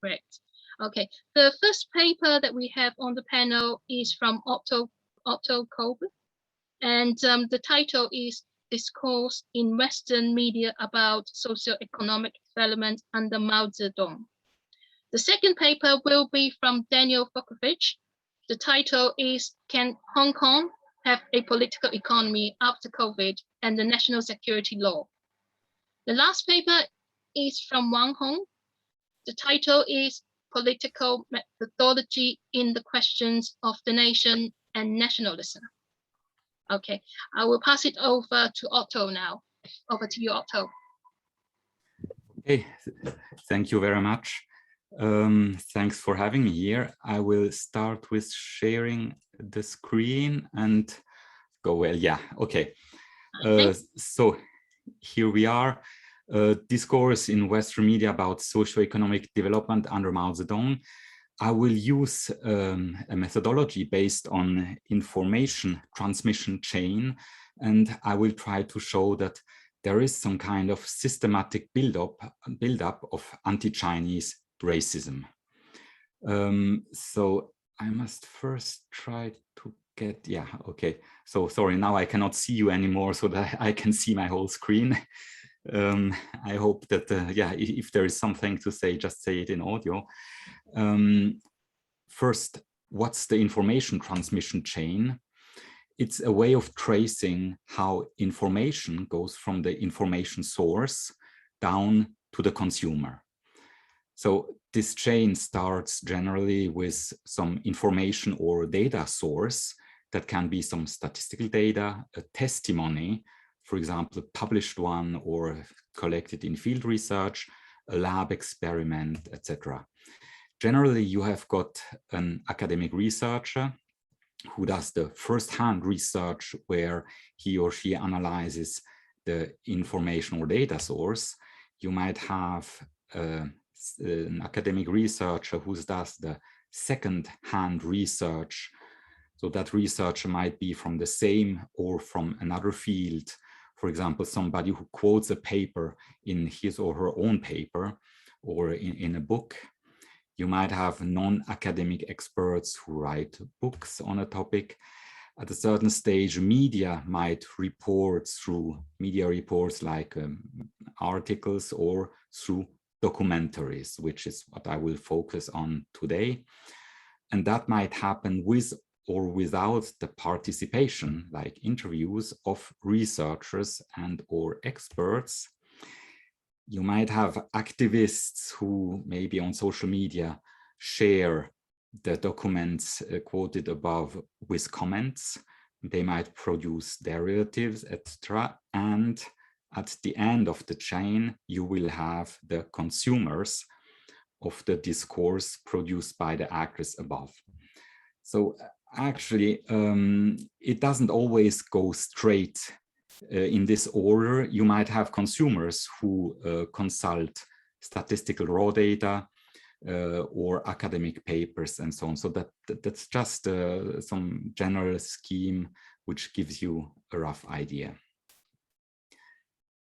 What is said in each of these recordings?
correct. Okay, the first paper that we have on the panel is from Otto Kolbl, and the title is Discourse in Western Media about Socioeconomic Development under Mao Zedong. The second paper will be from Daniel Vukovich. The title is Can Hong Kong Have a Political Economy After COVID and the National Security Law? The last paper is from Wang. The title is Political Methodology in the Questions of the Nation and Nationalism. Okay, I will pass it over to Otto now. Over to you, Otto. Okay, thank you very much. Thanks for having me here. I will start with sharing the screen and go well. Yeah, okay. So here we are. Discourse in Western media about socio-economic development under Mao Zedong. I will use a methodology based on information transmission chain, and I will try to show that there is some kind of systematic build-up of anti-Chinese racism. So I must first try to get, yeah, okay. So sorry, now I cannot see you anymore so that I can see my whole screen. I hope that, yeah, if there is something to say, just say it in audio. First, what's the information transmission chain? It's a way of tracing how information goes from the information source down to the consumer. So this chain starts generally with some information or data source that can be some statistical data, a testimony, for example, a published one or collected in field research, a lab experiment, etc. Generally, you have got an academic researcher who does the first-hand research where he or she analyzes the information or data source. You might have an academic researcher who does the second-hand research. So that researcher might be from the same or from another field. For example, somebody who quotes a paper in his or her own paper or in a book. You might have non-academic experts who write books on a topic. At a certain stage, media might report through media reports like articles or through documentaries, which is what I will focus on today. And that might happen with or without the participation, like interviews of researchers and or experts. You might have activists who maybe on social media share the documents quoted above with comments. They might produce derivatives, etc. And at the end of the chain, you will have the consumers of the discourse produced by the actors above. So actually, it doesn't always go straight in this order. You might have consumers who consult statistical raw data or academic papers and so on. So that's just some general scheme which gives you a rough idea.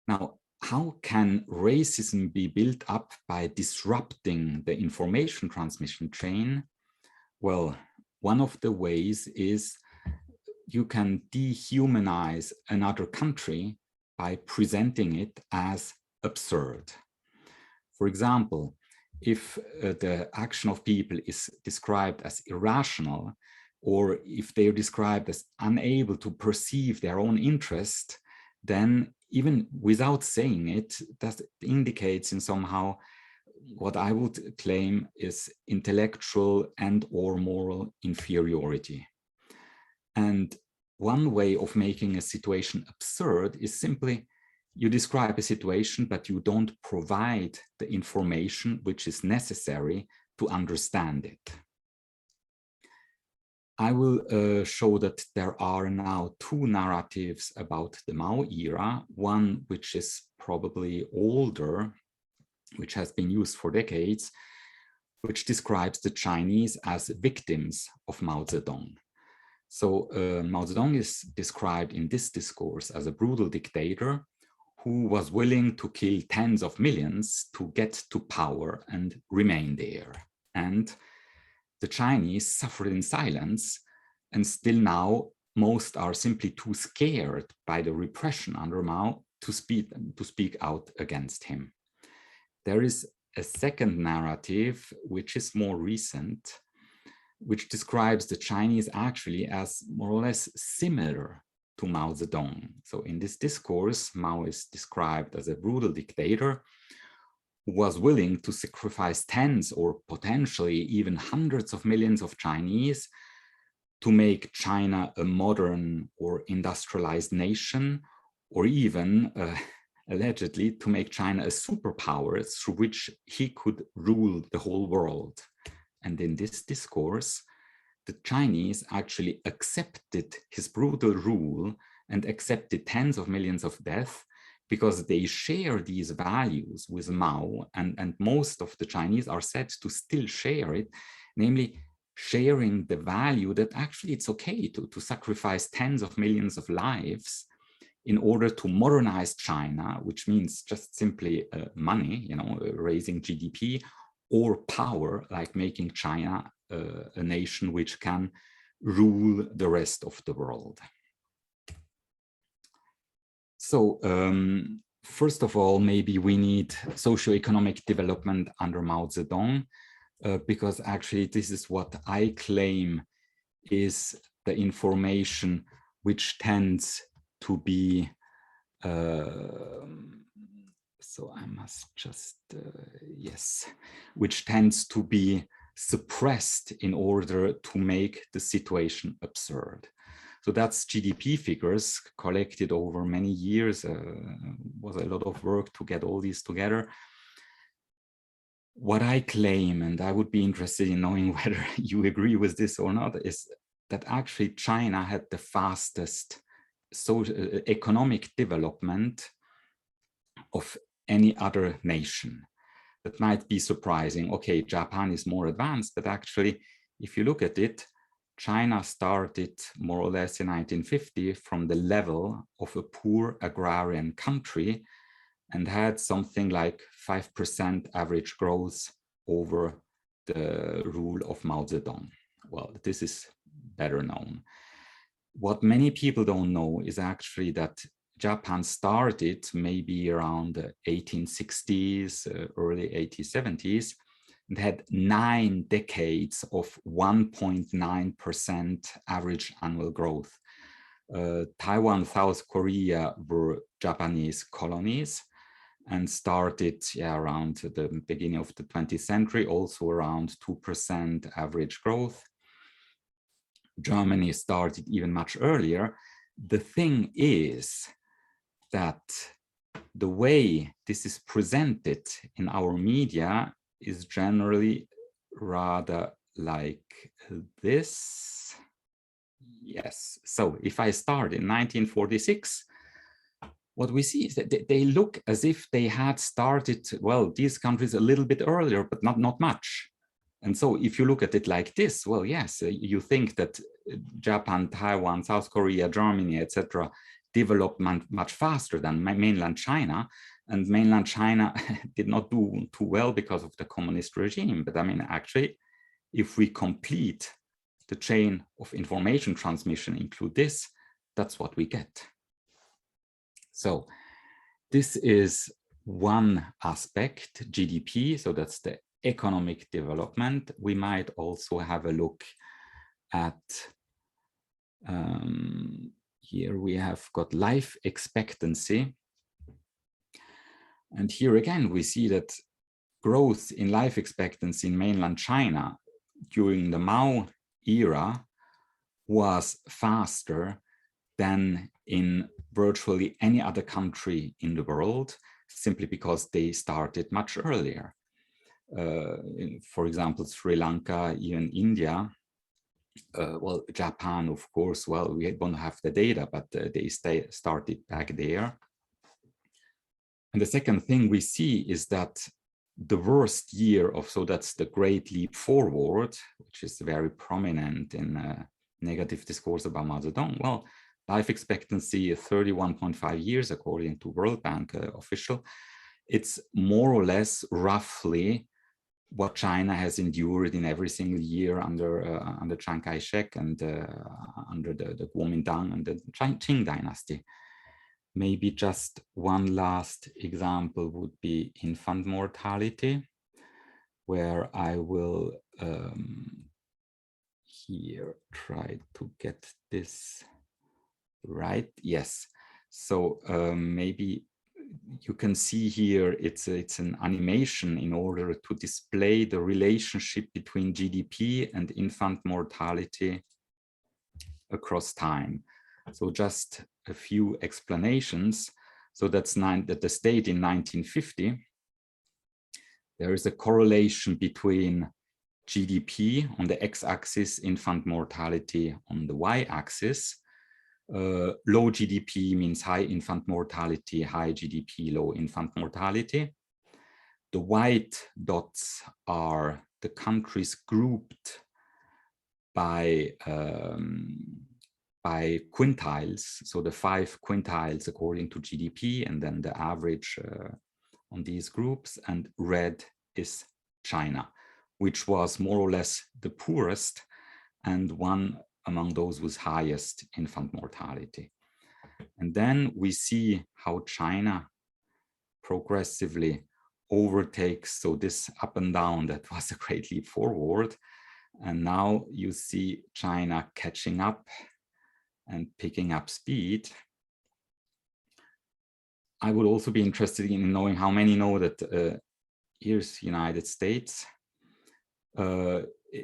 Now, how can racism be built up by disrupting the information transmission chain? Well, one of the ways is you can dehumanize another country by presenting it as absurd. For example, if the action of people is described as irrational, or if they are described as unable to perceive their own interest, then even without saying it, that indicates in somehow what I would claim is intellectual and or moral inferiority. And one way of making a situation absurd is simply you describe a situation, but you don't provide the information which is necessary to understand it. I will show that there are now two narratives about the Mao era, one which is probably older, which has been used for decades, which describes the Chinese as victims of Mao Zedong. So Mao Zedong is described in this discourse as a brutal dictator who was willing to kill tens of millions to get to power and remain there. And the Chinese suffered in silence, and still now most are simply too scared by the repression under Mao to speak out against him. There is a second narrative, which is more recent, which describes the Chinese actually as more or less similar to Mao Zedong. So in this discourse, Mao is described as a brutal dictator who was willing to sacrifice tens or potentially even hundreds of millions of Chinese to make China a modern or industrialized nation, or even allegedly to make China a superpower through which he could rule the whole world. And in this discourse, the Chinese actually accepted his brutal rule and accepted tens of millions of deaths because they share these values with Mao, and most of the Chinese are said to still share it, namely sharing the value that actually it's okay to sacrifice tens of millions of lives in order to modernize China, which means just simply money, raising GDP, or power, like making China a nation which can rule the rest of the world. So first of all, maybe we need socio-economic development under Mao Zedong, because actually this is what I claim is the information which tends to be, so I must just, yes, which tends to be suppressed in order to make the situation absurd. So that's GDP figures collected over many years, was a lot of work to get all these together. What I claim, and I would be interested in knowing whether you agree with this or not, is that actually China had the fastest economic development of any other nation. That might be surprising. Okay, Japan is more advanced, but actually, if you look at it, China started more or less in 1950 from the level of a poor agrarian country and had something like 5% average growth over the rule of Mao Zedong. Well, this is better known. What many people don't know is actually that Japan started maybe around the 1860s, early 1870s, and had 9 decades of 1.9% average annual growth. Taiwan, South Korea were Japanese colonies and started around the beginning of the 20th century, also around 2% average growth. Germany started even much earlier. The thing is that the way this is presented in our media is generally rather like this. Yes, so if I start in 1946, what we see is that they look as if they had started, well, these countries a little bit earlier, but not much. And so if you look at it like this, well, yes, you think that Japan, Taiwan, South Korea, Germany, etc., developed much faster than mainland China. And mainland China did not do too well because of the communist regime. But I mean, actually, if we complete the chain of information transmission, include this, that's what we get. So this is one aspect, GDP. So that's the economic development. We might also have a look at, here we have got life expectancy. And here again, we see that growth in life expectancy in mainland China during the Mao era was faster than in virtually any other country in the world, simply because they started much earlier. For example, Sri Lanka, even India, well, Japan, of course, well, we don't have the data, but they started back there. And the second thing we see is that the worst year of, so that's the Great Leap Forward, which is very prominent in negative discourse about Mao Zedong. Well, life expectancy is 31.5 years, according to World Bank official. It's more or less roughly what China has endured in every single year under Chiang Kai-shek and under the Kuomintang and the Qing dynasty. Maybe just one last example would be infant mortality, where I will here try to get this right. Yes. So maybe you can see here it's an animation in order to display the relationship between GDP and infant mortality across time. So just a few explanations. So that's that the state in 1950, there is a correlation between GDP on the x-axis, infant mortality on the y-axis. Low GDP means high infant mortality, high GDP, low infant mortality. The white dots are the countries grouped by quintiles, so the 5 quintiles according to GDP, and then the average on these groups, and red is China, which was more or less the poorest, and one among those was highest infant mortality. And then we see how China progressively overtakes, so this up and down, that was a great leap forward. And now you see China catching up and picking up speed. I would also be interested in knowing how many know that here's United States.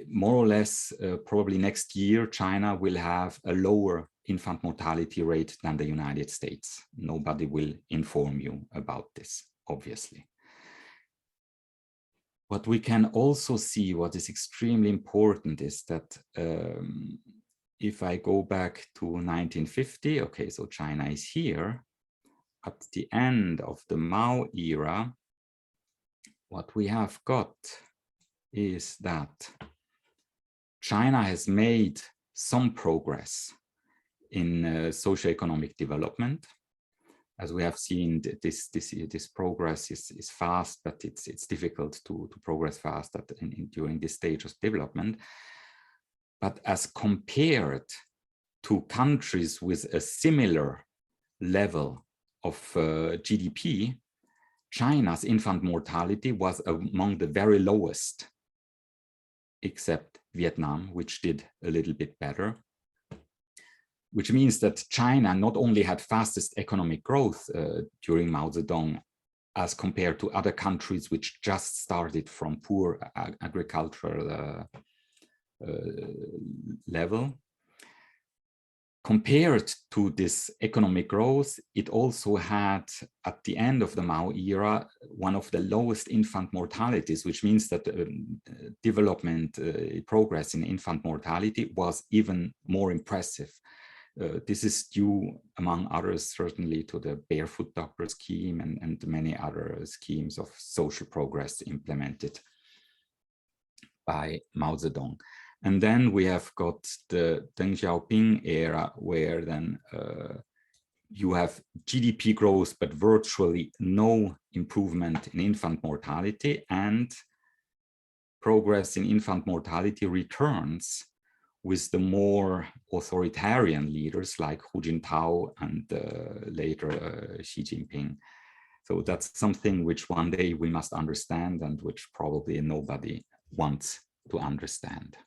More or less, probably next year, China will have a lower infant mortality rate than the United States. Nobody will inform you about this, obviously. What we can also see, what is extremely important, is that if I go back to 1950, okay, so China is here. At the end of the Mao era, what we have got is that China has made some progress in socioeconomic development. As we have seen, this progress is fast, but it's difficult to progress fast during this stage of development. But as compared to countries with a similar level of GDP, China's infant mortality was among the very lowest, except Vietnam, which did a little bit better. Which means that China not only had fastest economic growth during Mao Zedong as compared to other countries which just started from poor agricultural level. Compared to this economic growth, it also had, at the end of the Mao era, one of the lowest infant mortalities, which means that development progress in infant mortality was even more impressive. This is due, among others, certainly to the barefoot doctor scheme and many other schemes of social progress implemented by Mao Zedong. And then we have got the Deng Xiaoping era, where then you have GDP growth, but virtually no improvement in infant mortality, and progress in infant mortality returns with the more authoritarian leaders like Hu Jintao and later Xi Jinping. So that's something which one day we must understand, and which probably nobody wants to understand.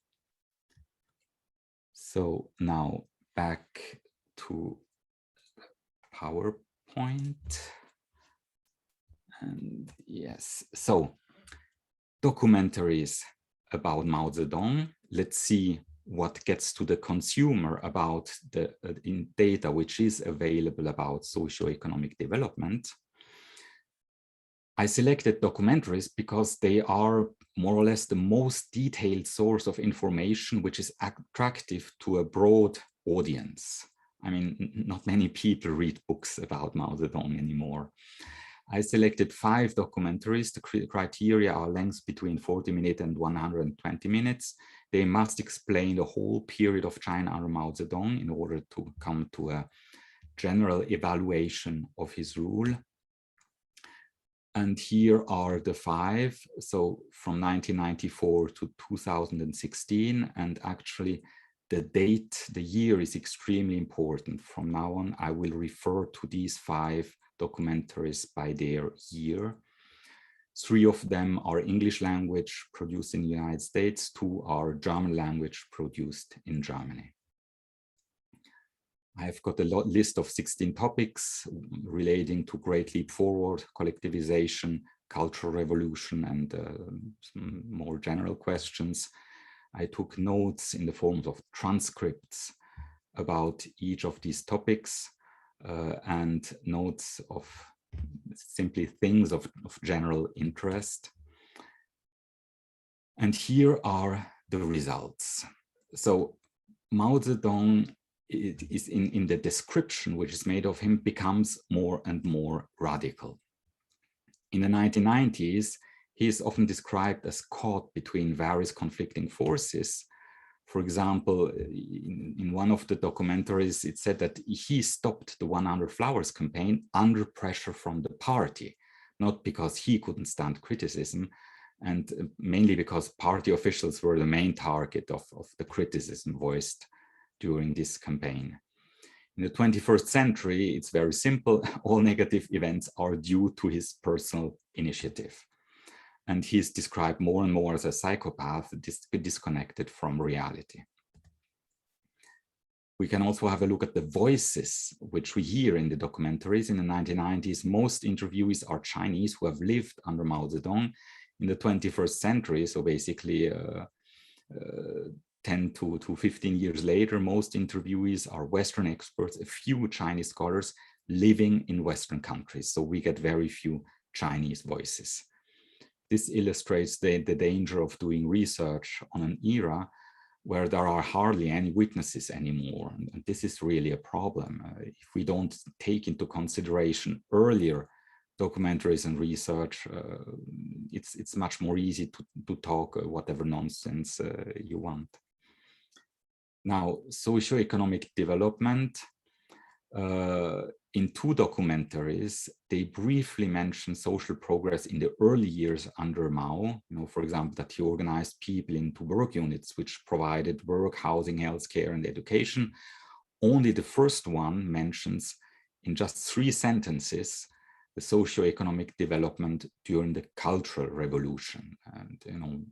So now back to PowerPoint. And yes, so documentaries about Mao Zedong. Let's see what gets to the consumer about the data which is available about socioeconomic development. I selected documentaries because they are more or less the most detailed source of information which is attractive to a broad audience. I mean, not many people read books about Mao Zedong anymore. I selected 5 documentaries. The criteria are lengths between 40 minutes and 120 minutes. they must explain the whole period of China under Mao Zedong in order to come to a general evaluation of his rule. And here are the 5, so from 1994 to 2016, and actually the date, the year is extremely important. From now on, I will refer to these 5 documentaries by their year. 3 of them are English language produced in the United States, 2 are German language produced in Germany. I have got a list of 16 topics relating to Great Leap Forward, collectivization, cultural revolution, and some more general questions. I took notes in the form of transcripts about each of these topics and notes of simply things of general interest. And here are the results. So Mao Zedong, it is in the description which is made of him, becomes more and more radical. In the 1990s, he is often described as caught between various conflicting forces. For example, in one of the documentaries, it said that he stopped the 100 Flowers campaign under pressure from the party, not because he couldn't stand criticism, and mainly because party officials were the main target of the criticism voiced during this campaign. In the 21st century, it's very simple. All negative events are due to his personal initiative. And he's described more and more as a psychopath, disconnected from reality. We can also have a look at the voices which we hear in the documentaries. In the 1990s, most interviewees are Chinese who have lived under Mao Zedong. In the 21st century, so basically 10 to 15 years later, most interviewees are Western experts, a few Chinese scholars living in Western countries. So we get very few Chinese voices. This illustrates the danger of doing research on an era where there are hardly any witnesses anymore. And this is really a problem. If we don't take into consideration earlier documentaries and research, it's much more easy to talk whatever nonsense you want. Now, socioeconomic development. In 2 documentaries, they briefly mention social progress in the early years under Mao. For example, that he organized people into work units, which provided work, housing, healthcare, and education. Only the first one mentions in just 3 sentences the socio-economic development during the Cultural Revolution. And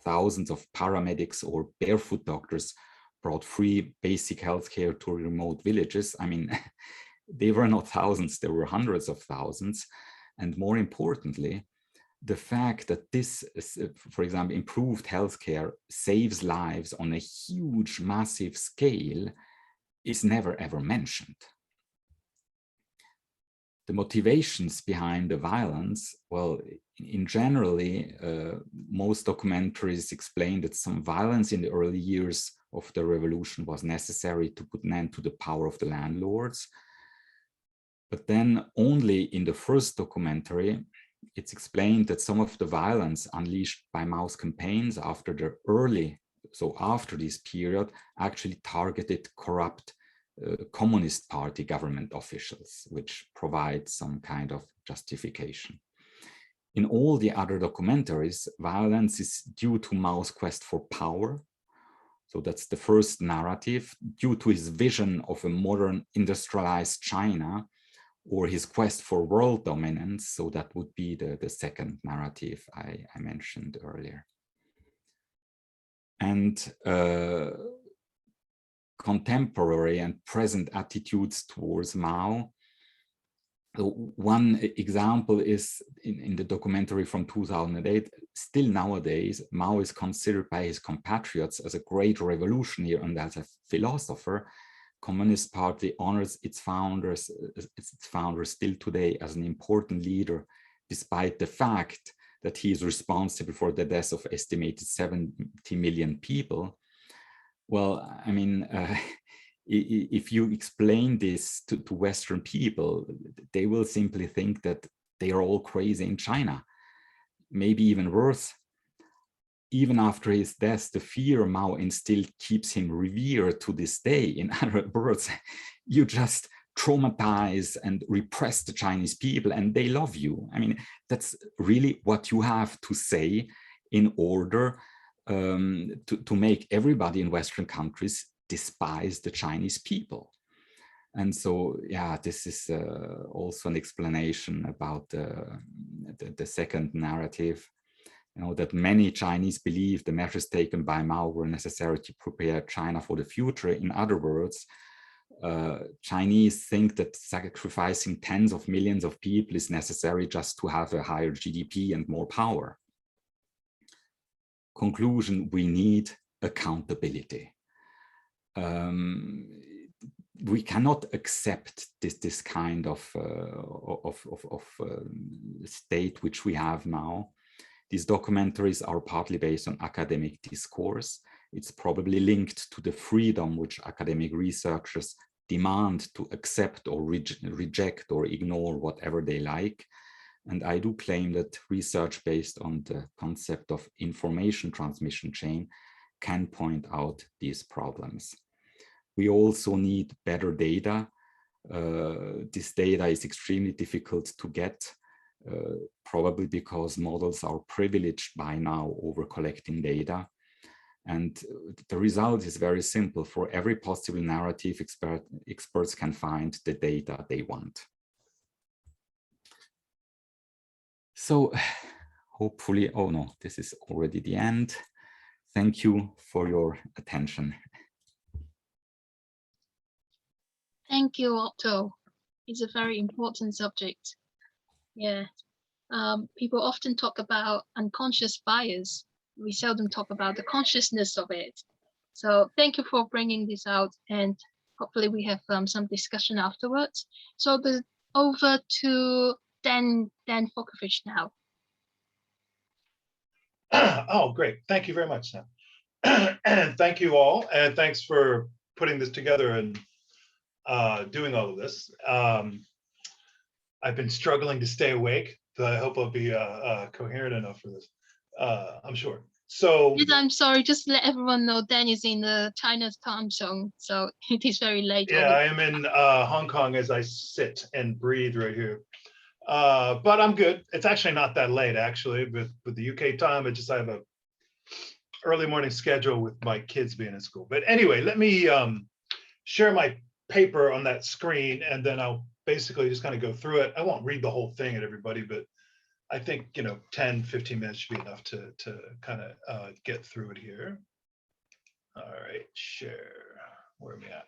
thousands of paramedics or barefoot doctors brought free basic healthcare to remote villages. I mean, they were not thousands, there were hundreds of thousands. And more importantly, the fact that this, for example, improved healthcare saves lives on a huge, massive scale is never ever mentioned. The motivations behind the violence, well, in generally, most documentaries explain that some violence in the early years of the revolution was necessary to put an end to the power of the landlords. But then only in the first documentary, it's explained that some of the violence unleashed by Mao's campaigns after this period, actually targeted corrupt Communist Party government officials, which provides some kind of justification. In all the other documentaries, violence is due to Mao's quest for power. So that's the first narrative, due to his vision of a modern industrialized China, or his quest for world dominance. So that would be the second narrative I mentioned earlier. And contemporary and present attitudes towards Mao. So one example is in the documentary from 2008, still nowadays, Mao is considered by his compatriots as a great revolutionary and as a philosopher. Communist Party honors its founders still today as an important leader, despite the fact that he is responsible for the deaths of estimated 70 million people. Well, I mean, if you explain this to Western people, they will simply think that they are all crazy in China, maybe even worse. even after his death, the fear Mao instilled keeps him revered to this day. In other words, you just traumatize and repress the Chinese people and they love you. I mean, that's really what you have to say in order to make everybody in Western countries despise the Chinese people. And so, yeah, this is also an explanation about the second narrative, you know, that many Chinese believe the measures taken by Mao were necessary to prepare China for the future. In other words, Chinese think that sacrificing tens of millions of people is necessary just to have a higher GDP and more power. Conclusion, we need accountability. We cannot accept this kind of state which we have now. These documentaries are partly based on academic discourse. It's probably linked to the freedom which academic researchers demand to accept or reject or ignore whatever they like. And I do claim that research based on the concept of information transmission chain can point out these problems. We also need better data. This data is extremely difficult to get, probably because models are privileged by now over collecting data. And the result is very simple. For every possible narrative, experts can find the data they want. So hopefully, oh no, this is already the end. Thank you for your attention. Thank you, Otto. It's a very important subject. Yeah. People often talk about unconscious bias. We seldom talk about the consciousness of it. So thank you for bringing this out, and hopefully we have some discussion afterwards. So over to Deng Vukovich now. Oh, great. Thank you very much, Sam. And thank you all, and thanks for putting this together and doing all of this. I've been struggling to stay awake, but I hope I'll be coherent enough for this. I'm sure. So yes, I'm sorry, just let everyone know Dan is in the China's time zone, so it is very late. Yeah, I am in Hong Kong as I sit and breathe right here. But I'm good. It's actually not that late, actually, with the UK time. I have a early morning schedule with my kids being in school. But anyway, let me share my paper on that screen, and then I'll basically just kind of go through it. I won't read the whole thing at everybody, but I think, 10, 15 minutes should be enough to kind of get through it here. All right, share. Where am I at?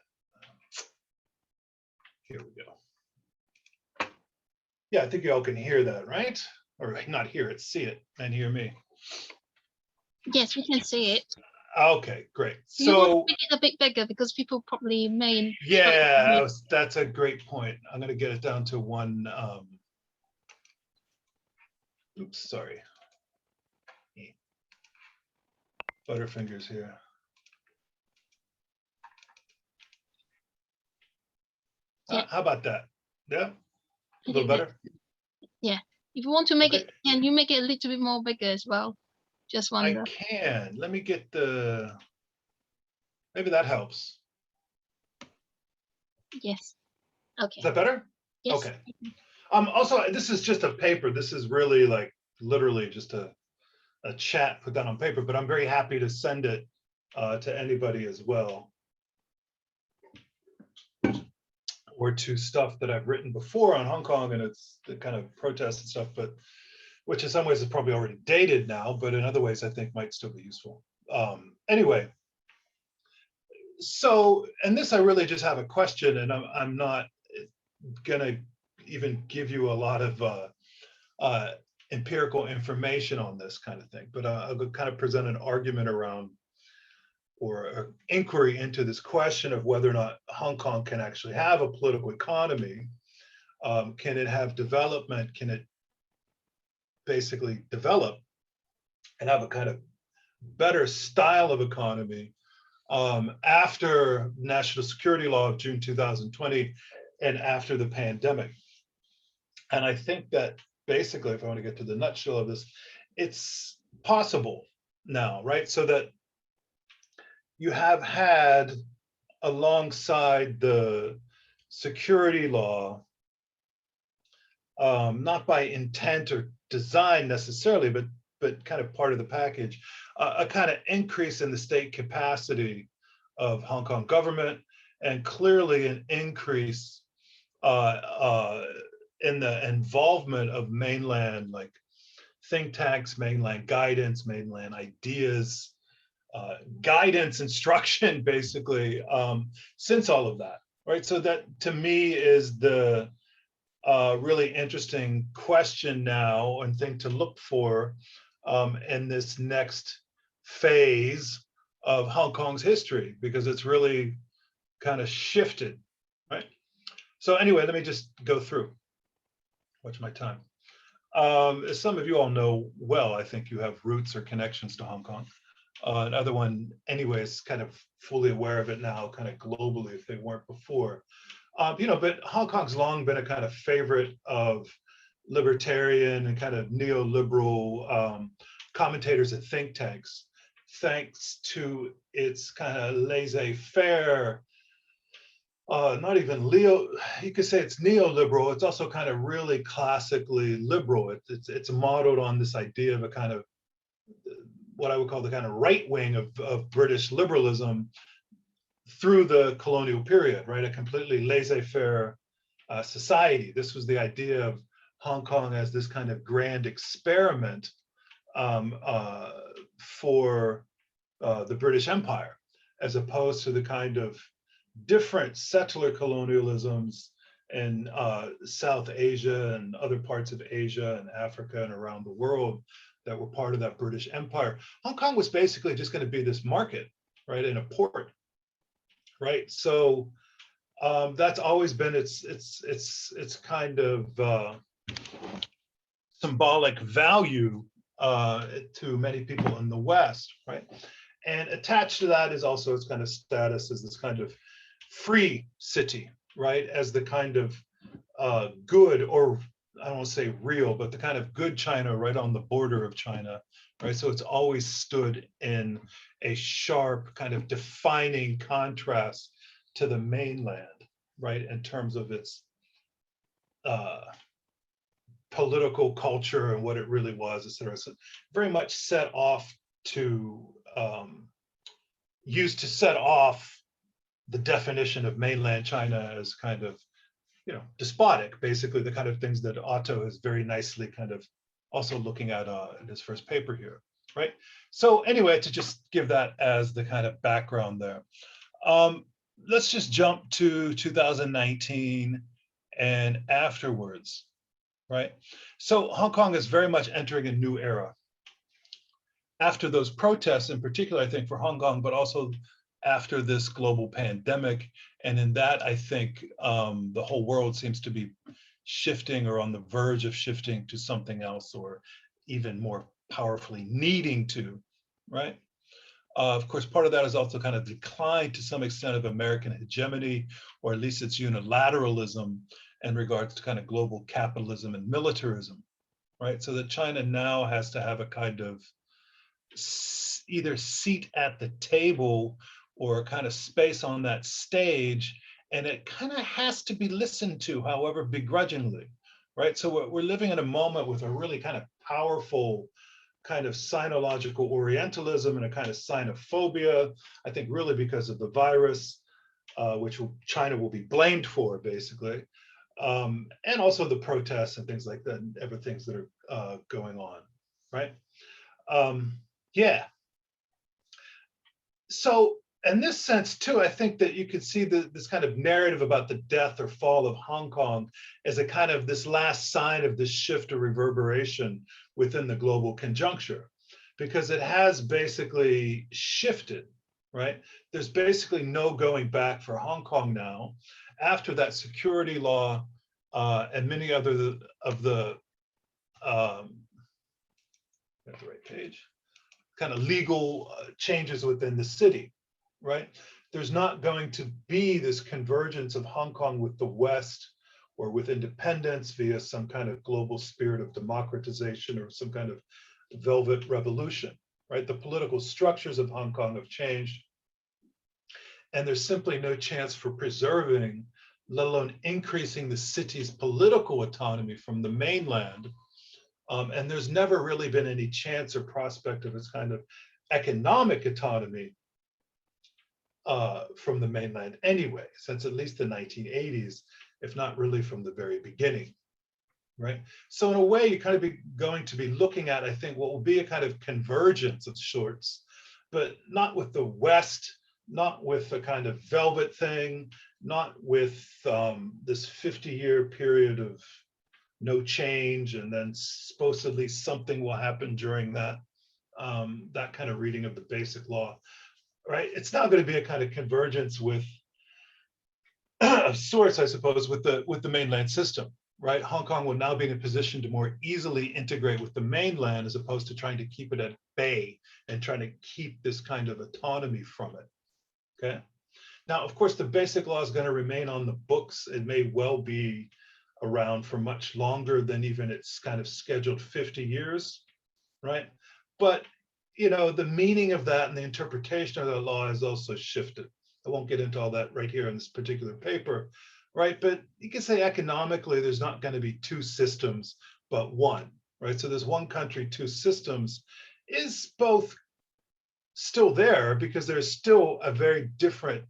Here we go. Yeah, I think you all can hear that, right? Or not hear it, see it, and hear me. Yes, we can see it. Okay, great. You So want to make it a bit bigger because people probably may. yeah, that's a great point. I'm going to get it down to one. Oops, sorry. Butterfingers here. Yeah. How about that? Yeah, a little better. Yeah, if you want to make it, can you make it a little bit more bigger as well? Just wonder. I can. Let me get the. Maybe that helps. Yes. Okay. Is that better? Yes. Okay. Also, this is just a paper. This is really like literally just a chat put down on paper, but I'm very happy to send it to anybody as well, or to stuff that I've written before on Hong Kong, and it's the kind of protests and stuff, but which in some ways is probably already dated now, but in other ways I think might still be useful. Anyway, so, and this I really just have a question, and I'm not gonna even give you a lot of empirical information on this kind of thing, but I'll kind of present an argument around, or an inquiry into this question of whether or not Hong Kong can actually have a political economy. Can it have development? Can it basically develop and have a kind of better style of economy after national security law of June 2020 and after the pandemic? And I think that basically, if I want to get to the nutshell of this, it's possible now, right? So that you have had, alongside the security law, not by intent or design necessarily, but kind of part of the package, a kind of increase in the state capacity of Hong Kong government, and clearly an increase in the involvement of mainland, like think tanks, mainland guidance, mainland ideas, guidance, instruction, basically, since all of that, right? So that, to me, is the really interesting question now, and thing to look for in this next phase of Hong Kong's history, because it's really kind of shifted, right? So anyway, let me just go through. Watch my time. As some of you all know well, I think you have roots or connections to Hong Kong. Another one, anyways, kind of fully aware of it now, kind of globally, if they weren't before. But Hong Kong's long been a kind of favorite of libertarian and kind of neoliberal commentators at think tanks, thanks to its kind of laissez-faire, not even you could say it's neoliberal. It's also kind of really classically liberal. It's modeled on this idea of a kind of what I would call the kind of right wing of British liberalism through the colonial period, right? A completely laissez-faire society. This was the idea of Hong Kong as this kind of grand experiment for the British Empire, as opposed to the kind of different settler colonialisms in South Asia and other parts of Asia and Africa and around the world that were part of that British Empire. Hong Kong was basically just going to be this market, right, in a port, right? So that's always been its kind of symbolic value to many people in the West, right? And attached to that is also its kind of status as this kind of free city, right? As the kind of good, or I don't want to say real, but the kind of good China right on the border of China, right? So it's always stood in a sharp kind of defining contrast to the mainland, right? In terms of its political culture and what it really was, et cetera. So very much set off to, used to set off the definition of mainland China as kind of, despotic, basically the kind of things that Otto is very nicely kind of also looking at in his first paper here, right? So anyway, to just give that as the kind of background there. Let's just jump to 2019 and afterwards, right? So Hong Kong is very much entering a new era. After those protests, in particular, I think for Hong Kong, but also after this global pandemic. And in that, I think the whole world seems to be shifting or on the verge of shifting to something else, or even more powerfully needing to, right? Of course, part of that is also kind of decline to some extent of American hegemony, or at least its unilateralism in regards to kind of global capitalism and militarism, right? So that China now has to have a kind of either seat at the table or a kind of space on that stage, and it kind of has to be listened to, however begrudgingly, right? So we're living in a moment with a really kind of powerful kind of sinological Orientalism and a kind of sinophobia, I think really because of the virus, which China will be blamed for, basically, and also the protests and things like that, and other things that are going on, right? Yeah. So in this sense too, I think that you could see this kind of narrative about the death or fall of Hong Kong as a kind of this last sign of this shift or reverberation within the global conjuncture, because it has basically shifted, right? There's basically no going back for Hong Kong now after that security law and many other of the, got the right page, kind of legal changes within the city, right? There's not going to be this convergence of Hong Kong with the West or with independence via some kind of global spirit of democratization or some kind of velvet revolution, right? The political structures of Hong Kong have changed, and there's simply no chance for preserving, let alone increasing the city's political autonomy from the mainland. And there's never really been any chance or prospect of its kind of economic autonomy from the mainland anyway, since at least the 1980s, if not really from the very beginning, right? So in a way, you're kind of going to be looking at, I think, what will be a kind of convergence of sorts, but not with the West, not with the kind of velvet thing, not with this 50-year period of no change, and then supposedly something will happen during that, that kind of reading of the Basic Law, right? It's now going to be a kind of convergence with, of sorts, I suppose, with the mainland system, right? Hong Kong will now be in a position to more easily integrate with the mainland, as opposed to trying to keep it at bay and trying to keep this kind of autonomy from it, okay? Now, of course, the Basic Law is going to remain on the books. It may well be around for much longer than even its kind of scheduled 50 years, right? But, you know, the meaning of that and the interpretation of the law has also shifted. I won't get into all that right here in this particular paper, right? But you can say economically, there's not going to be two systems, but one, right? So there's one country, two systems is both still there, because there's still a very different,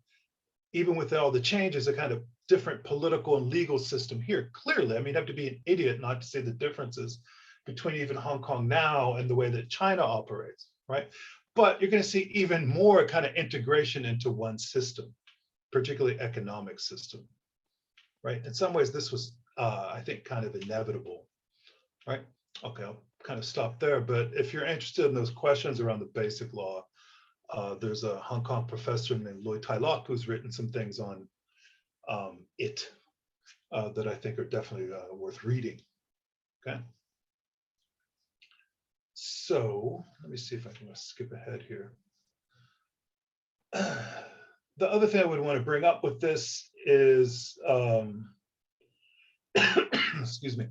even with all the changes, a kind of different political and legal system here. Clearly, I mean, you have to be an idiot not to see the differences between even Hong Kong now and the way that China operates, right? But you're going to see even more kind of integration into one system, particularly economic system, right? In some ways, this was, I think, kind of inevitable, right? Okay, I'll kind of stop there. But if you're interested in those questions around the Basic Law, there's a Hong Kong professor named Loy Tai Lok who's written some things on it that I think are definitely worth reading, okay? So let me see if I can skip ahead here. The other thing I would want to bring up with this is, excuse me.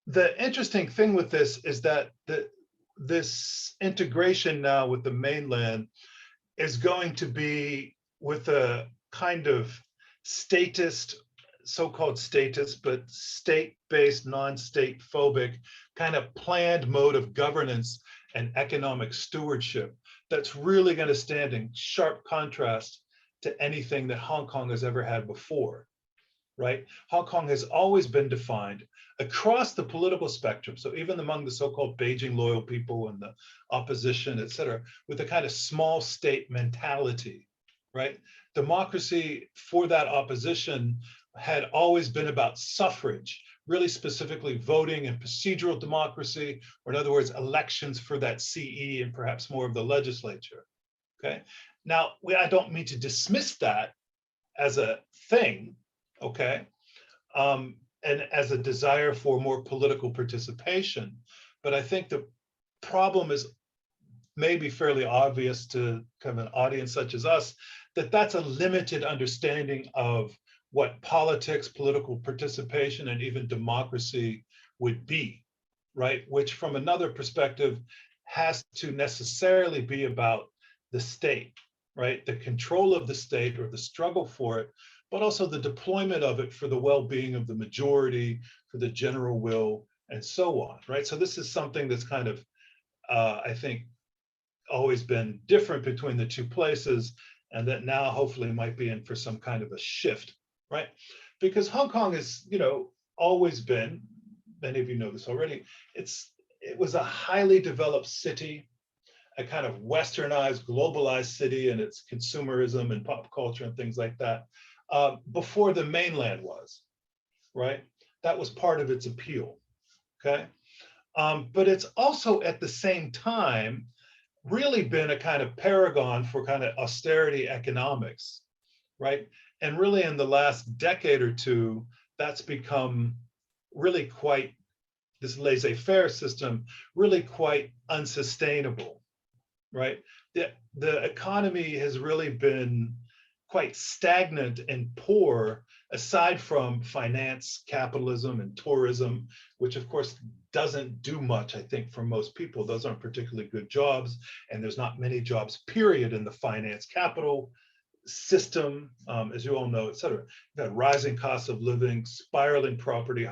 The interesting thing with this is that this integration now with the mainland is going to be with a kind of statist, so-called statist, but state-based, non-state phobic kind of planned mode of governance and economic stewardship that's really going to stand in sharp contrast to anything that Hong Kong has ever had before, right? Hong Kong has always been defined across the political spectrum, so even among the so-called Beijing loyal people and the opposition, et cetera, with a kind of small state mentality, right? Democracy for that opposition had always been about suffrage, really specifically voting and procedural democracy, or in other words, elections for that CE and perhaps more of the legislature, okay? Now, I don't mean to dismiss that as a thing, okay? And as a desire for more political participation. But I think the problem is maybe fairly obvious to kind of an audience such as us, that that's a limited understanding of what politics, political participation, and even democracy would be, right? Which from another perspective has to necessarily be about the state, right? The control of the state or the struggle for it, but also the deployment of it for the well-being of the majority, for the general will, and so on, right? So this is something that's kind of, I think, always been different between the two places, and that now hopefully might be in for some kind of a shift, right? Because Hong Kong has, you know, always been, many of you know this already, it was a highly developed city, a kind of westernized, globalized city, and its consumerism and pop culture and things like that. Before the mainland was, right? That was part of its appeal, okay? But it's also at the same time really been a kind of paragon for kind of austerity economics, right? And really in the last decade or two, that's become really quite, this laissez-faire system, really quite unsustainable, right? The economy has really been quite stagnant and poor, aside from finance, capitalism, and tourism, which of course doesn't do much, I think, for most people. Those aren't particularly good jobs, and there's not many jobs, period, in the finance capital system, as you all know, et cetera. You've got rising costs of living, spiraling property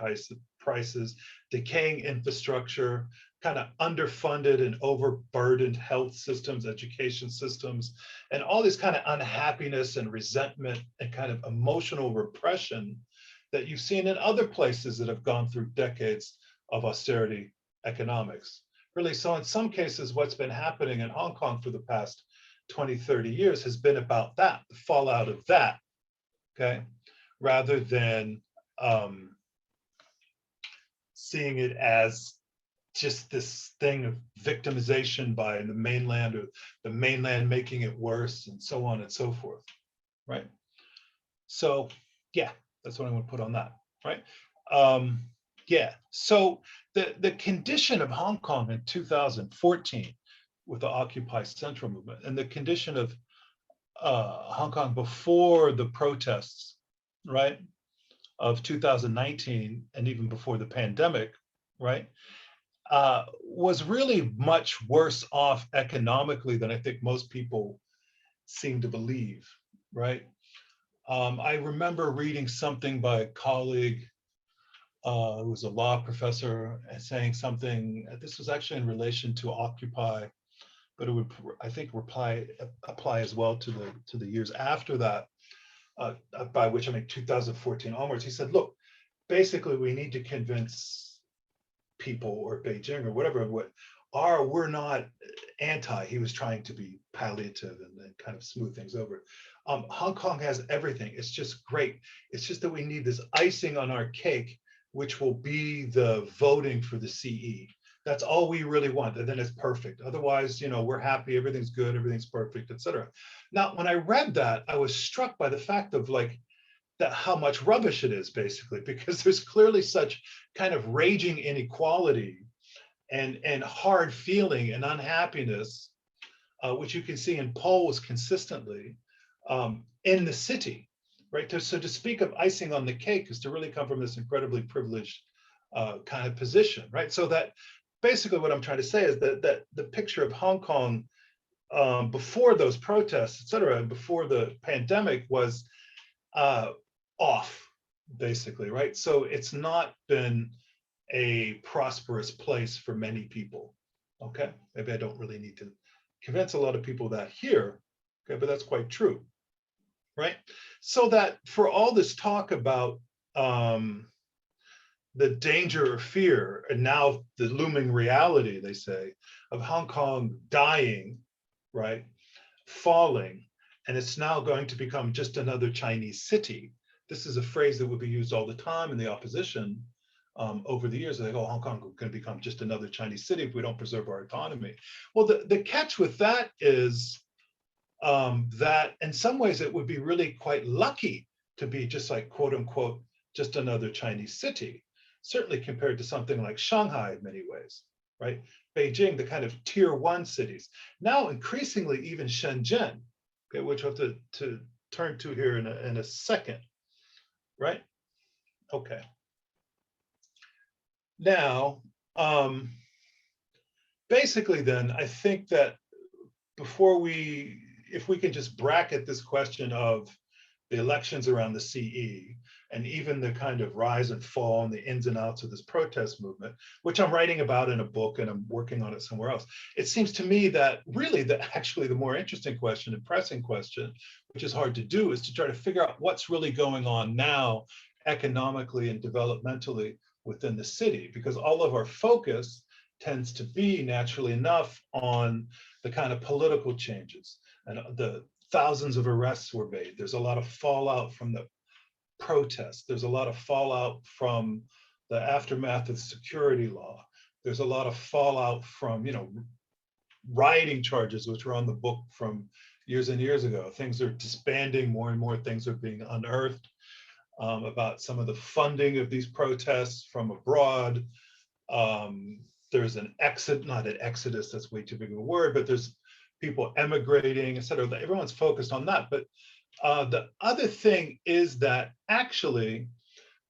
prices, decaying infrastructure, kind of underfunded and overburdened health systems, education systems, and all this kind of unhappiness and resentment and kind of emotional repression that you've seen in other places that have gone through decades of austerity economics. Really, so in some cases, what's been happening in Hong Kong for the past 20, 30 years has been about that, the fallout of that, okay? Rather than seeing it as just this thing of victimization by the mainland, or the mainland making it worse, and so on and so forth, right? So yeah, that's what I'm gonna put on that, right? Yeah, so the condition of Hong Kong in 2014 with the Occupy Central movement, and the condition of Hong Kong before the protests, right, of 2019, and even before the pandemic, right, was really much worse off economically than I think most people seem to believe, right? I remember reading something by a colleague who was a law professor, saying something, this was actually in relation to Occupy, but it would, I think, apply as well to the years after that, by which I mean 2014 onwards. He said, look, basically we need to convince people, or Beijing or whatever, we're not anti. He was trying to be palliative and kind of smooth things over. Hong Kong has everything. It's just great. It's just that we need this icing on our cake, which will be the voting for the CE. That's all we really want, and then it's perfect. Otherwise, you know, we're happy, everything's good, everything's perfect, etc. Now, when I read that, I was struck by the fact of like that how much rubbish it is, basically, because there's clearly such kind of raging inequality and hard feeling and unhappiness, which you can see in polls consistently in the city, right? So to speak of icing on the cake is to really come from this incredibly privileged kind of position, right? So that basically what I'm trying to say is that the picture of Hong Kong before those protests, et cetera, before the pandemic was off, basically, right? So it's not been a prosperous place for many people, okay? Maybe I don't really need to convince a lot of people that here, okay, but that's quite true, right? So that for all this talk about the danger or fear, and now the looming reality, they say, of Hong Kong dying, right, falling, and it's now going to become just another Chinese city. This is a phrase that would be used all the time in the opposition over the years. They go, Hong Kong is going to become just another Chinese city if we don't preserve our autonomy. Well, the catch with that is that in some ways it would be really quite lucky to be just like, quote unquote, just another Chinese city, certainly compared to something like Shanghai in many ways, right? Beijing, the kind of tier 1 cities. Now increasingly even Shenzhen, okay, which we'll have to turn to here in a second, right? Okay. Now, basically then, I think that if we can just bracket this question of the elections around the CE, and even the kind of rise and fall and the ins and outs of this protest movement, which I'm writing about in a book and I'm working on it somewhere else. It seems to me that really actually the more interesting question and pressing question, which is hard to do, is to try to figure out what's really going on now economically and developmentally within the city, because all of our focus tends to be, naturally enough, on the kind of political changes, and the thousands of arrests were made. There's a lot of fallout from the protests. There's a lot of fallout from the aftermath of security law. There's a lot of fallout from, you know, rioting charges, which were on the book from years and years ago. Things are disbanding, more and more things are being unearthed about some of the funding of these protests from abroad. There's an not an exodus, that's way too big of a word, but there's people emigrating, et cetera. Everyone's focused on that. But The other thing is that actually,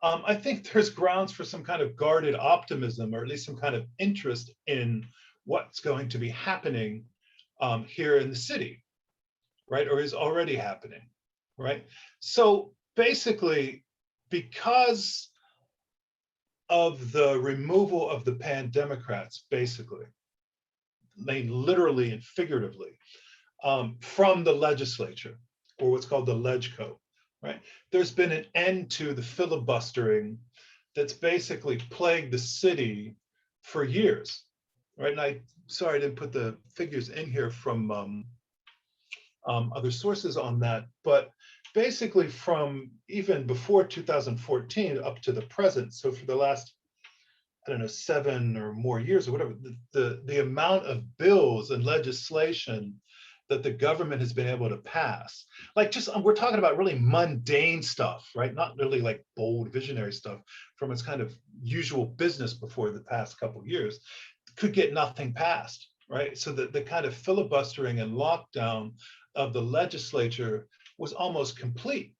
I think there's grounds for some kind of guarded optimism, or at least some kind of interest in what's going to be happening here in the city, right? Or is already happening, right? So basically, because of the removal of the pan-democrats, basically, literally and figuratively, from the legislature, or what's called the LegCo, right? There's been an end to the filibustering that's basically plagued the city for years, right? And sorry I didn't put the figures in here from other sources on that, but basically from even before 2014 up to the present, so for the last, I don't know, 7 or more years or whatever, the amount of bills and legislation that the government has been able to pass, like just, we're talking about really mundane stuff, right? Not really like bold visionary stuff from its kind of usual business before the past couple of years, could get nothing passed, right? So the kind of filibustering and lockdown of the legislature was almost complete.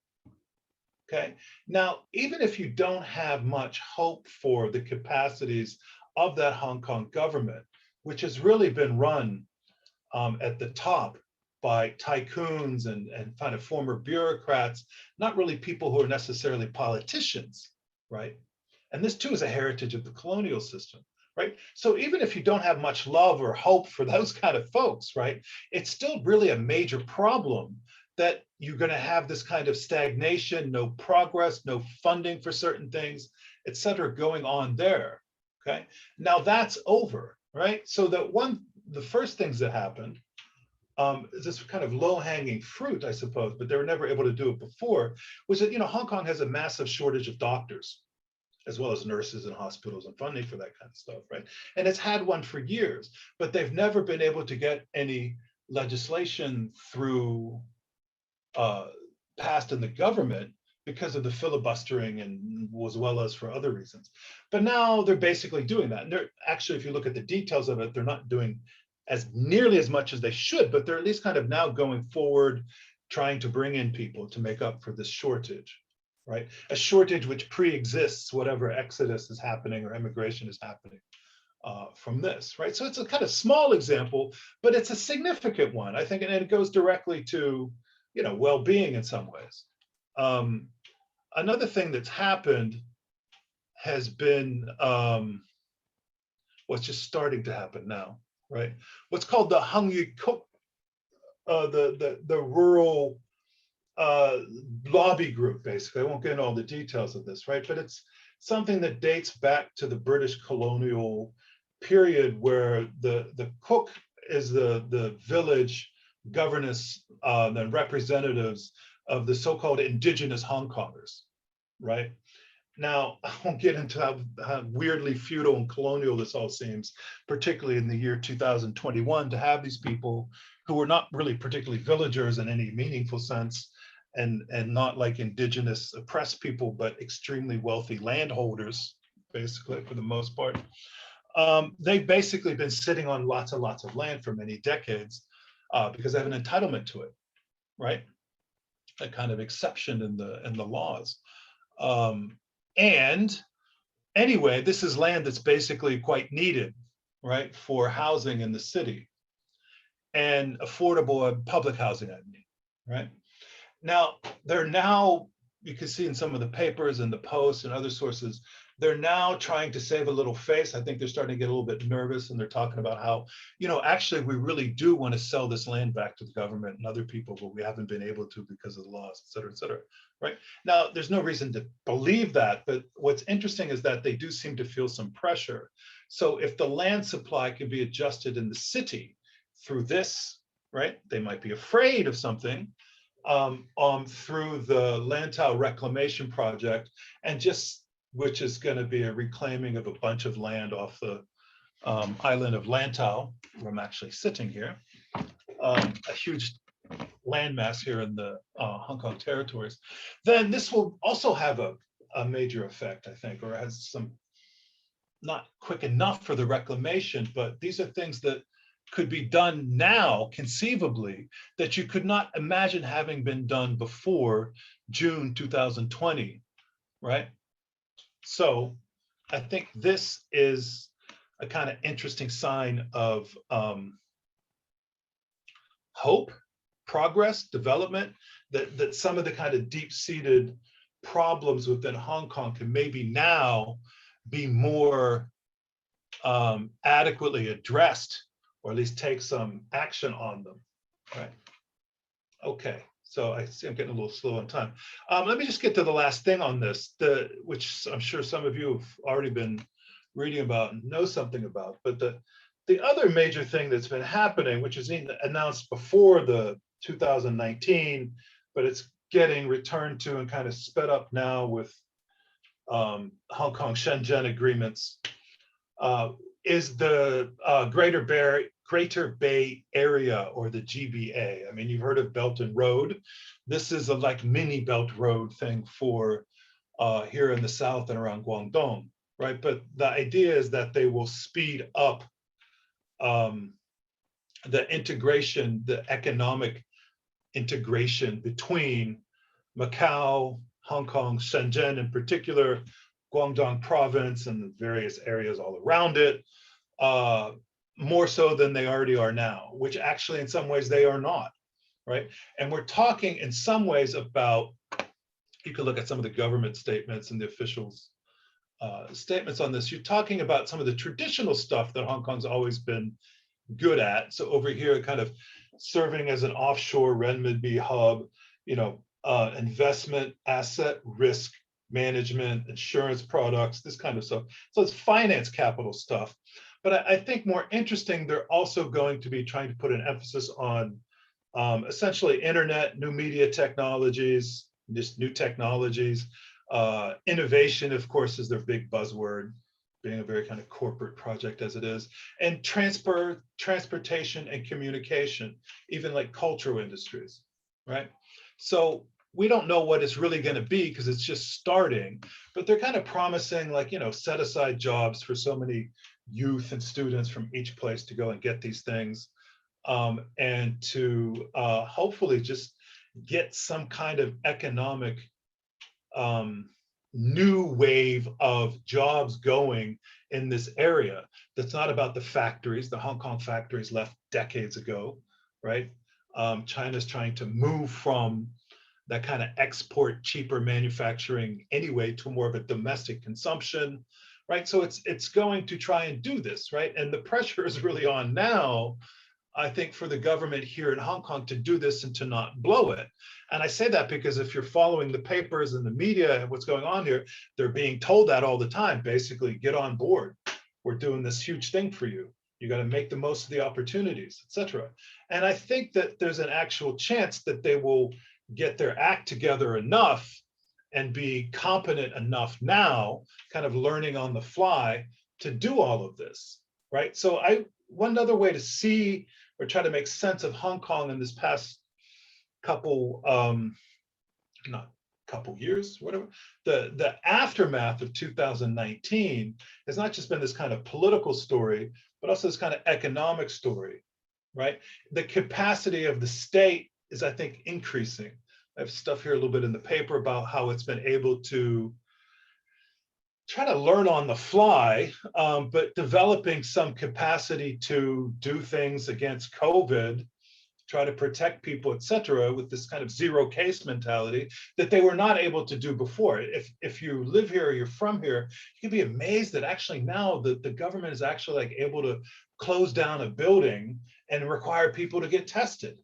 Okay, now, even if you don't have much hope for the capacities of that Hong Kong government, which has really been run at the top by tycoons and kind of former bureaucrats, not really people who are necessarily politicians, right? And this too is a heritage of the colonial system, right? So even if you don't have much love or hope for those kind of folks, right, it's still really a major problem that you're going to have this kind of stagnation, no progress, no funding for certain things, et cetera, going on there. Okay, now that's over, right? So the first things that happened, this kind of low-hanging fruit, I suppose, but they were never able to do it before, was that, Hong Kong has a massive shortage of doctors, as well as nurses and hospitals and funding for that kind of stuff, right? And it's had one for years, but they've never been able to get any legislation through passed in the government because of the filibustering and as well as for other reasons. But now they're basically doing that. And they're actually, if you look at the details of it, they're not doing as nearly as much as they should, but they're at least kind of now going forward, trying to bring in people to make up for this shortage, right? A shortage which pre-exists whatever exodus is happening or immigration is happening from this, right? So it's a kind of small example, but it's a significant one, I think, and it goes directly to well-being in some ways. Another thing that's happened has been what's just starting to happen now, right? What's called the Hangyu-Kuk, the rural lobby group, basically. I won't get into all the details of this, right? But it's something that dates back to the British colonial period, where the Kuk is the village governance and representatives of the so-called indigenous Hong Kongers, right? Now, I won't get into how weirdly feudal and colonial this all seems, particularly in the year 2021, to have these people who were not really particularly villagers in any meaningful sense, and not like indigenous oppressed people, but extremely wealthy landholders, basically, for the most part. They've basically been sitting on lots and lots of land for many decades, because they have an entitlement to it, right? A kind of exception in the laws. And anyway, this is land that's basically quite needed, right, for housing in the city, and affordable public housing, I mean, right? Now, you can see in some of the papers and the Post and other sources, they're now trying to save a little face. I think they're starting to get a little bit nervous, and they're talking about how, actually, we really do want to sell this land back to the government and other people, but we haven't been able to because of the laws, et cetera, right? Now, there's no reason to believe that, but what's interesting is that they do seem to feel some pressure. So if the land supply can be adjusted in the city through this, right, they might be afraid of something, through the Lantau Reclamation Project, and which is going to be a reclaiming of a bunch of land off the island of Lantau, where I'm actually sitting here, a huge landmass here in the Hong Kong territories, then this will also have a major effect, I think, or has some, not quick enough for the reclamation, but these are things that could be done now, conceivably, that you could not imagine having been done before June 2020, right? So I think this is a kind of interesting sign of hope, progress, development, that some of the kind of deep-seated problems within Hong Kong can maybe now be more adequately addressed, or at least take some action on them, right? Okay, so I see I'm getting a little slow on time. Let me just get to the last thing on this, which I'm sure some of you have already been reading about and know something about, but the other major thing that's been happening, which is announced before the 2019, but it's getting returned to and kind of sped up now with Hong Kong Shenzhen agreements, is the Greater Bay Area, or the GBA. I mean, you've heard of Belt and Road. This is a like mini Belt Road thing for here in the south and around Guangdong, right? But the idea is that they will speed up the integration, the economic integration between Macau, Hong Kong, Shenzhen in particular, Guangdong province and the various areas all around it, more so than they already are now, which actually in some ways they are not, right? And we're talking in some ways about, you can look at some of the government statements and the officials' statements on this. You're talking about some of the traditional stuff that Hong Kong's always been good at. So over here, kind of serving as an offshore renminbi hub, you know, investment, asset, risk management, insurance products, this kind of stuff. So it's finance capital stuff. But I think more interesting, they're also going to be trying to put an emphasis on essentially internet, new media technologies, just new technologies. Innovation, of course, is their big buzzword, being a very kind of corporate project as it is, and transportation and communication, even like cultural industries, right? So we don't know what it's really going to be because it's just starting, but they're kind of promising, like, you know, set aside jobs for so many youth and students from each place to go and get these things, and to hopefully just get some kind of economic new wave of jobs going in this area. That's not about the factories. The Hong Kong factories left decades ago, right? China's trying to move from that kind of export, cheaper manufacturing anyway to more of a domestic consumption, right? So it's going to try and do this, right? And the pressure is really on now, I think, for the government here in Hong Kong to do this and to not blow it. And I say that because if you're following the papers and the media and what's going on here, they're being told that all the time, basically, get on board. We're doing this huge thing for you. You got to make the most of the opportunities, etc. And I think that there's an actual chance that they will get their act together enough and be competent enough now, kind of learning on the fly, to do all of this, right? So one other way to see or try to make sense of Hong Kong in this past couple, not couple years, whatever, the aftermath of 2019 has not just been this kind of political story, but also this kind of economic story, right? The capacity of the state is, I think, increasing. I have stuff here a little bit in the paper about how it's been able to try to learn on the fly, but developing some capacity to do things against COVID, try to protect people, et cetera, with this kind of zero case mentality that they were not able to do before. If you live here or you're from here, you can be amazed that actually now the government is actually like able to close down a building and require people to get tested,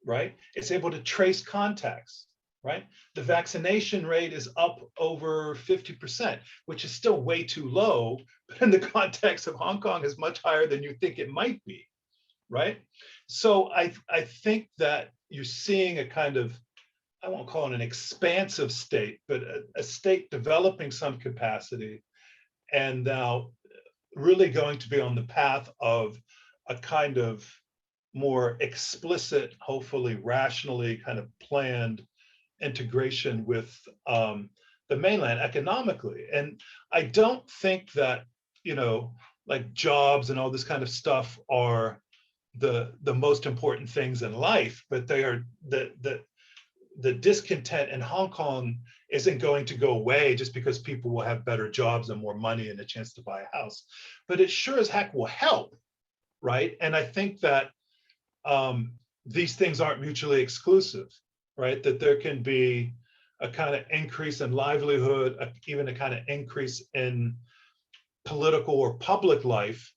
right? It's able to trace contacts, right? The vaccination rate is up over 50%, which is still way too low, but in the context of Hong Kong is much higher than you think it might be, right? So I think that you're seeing a kind of, I won't call it an expansive state, but a state developing some capacity, and now really going to be on the path of a kind of more explicit, hopefully rationally kind of planned integration with the mainland economically. And I don't think that, you know, like jobs and all this kind of stuff are the most important things in life, but they are the discontent in Hong Kong isn't going to go away just because people will have better jobs and more money and a chance to buy a house, but it sure as heck will help, right? And I think that these things aren't mutually exclusive, right? That there can be a kind of increase in livelihood, even a kind of increase in political or public life,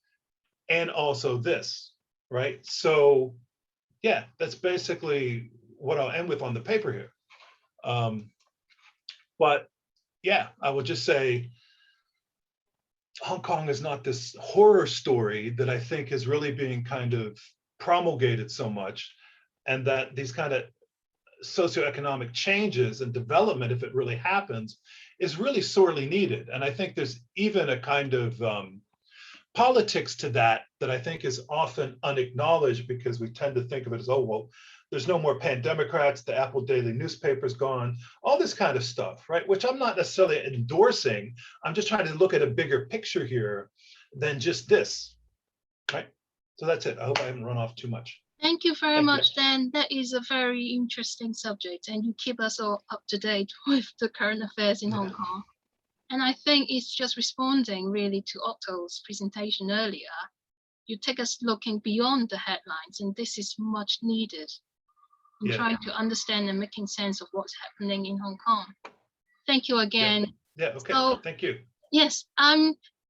and also this, right? So yeah, that's basically what I'll end with on the paper here. But yeah, I would just say Hong Kong is not this horror story that I think is really being kind of promulgated so much, and that these kind of socioeconomic changes and development, if it really happens, is really sorely needed. And I think there's even a kind of politics to that I think is often unacknowledged, because we tend to think of it as, oh, well, there's no more Pan-Democrats, the Apple Daily newspaper's gone, all this kind of stuff, right? Which I'm not necessarily endorsing. I'm just trying to look at a bigger picture here than just this, right? So that's it. I hope I haven't run off too much. Thank you very Thank much, you. Dan. That is a very interesting subject, and you keep us all up to date with the current affairs in Hong Kong. And I think it's just responding really to Otto's presentation earlier. You take us looking beyond the headlines, and this is much needed in trying to understand and making sense of what's happening in Hong Kong. Thank you again. Yeah, okay, So, thank you. yes,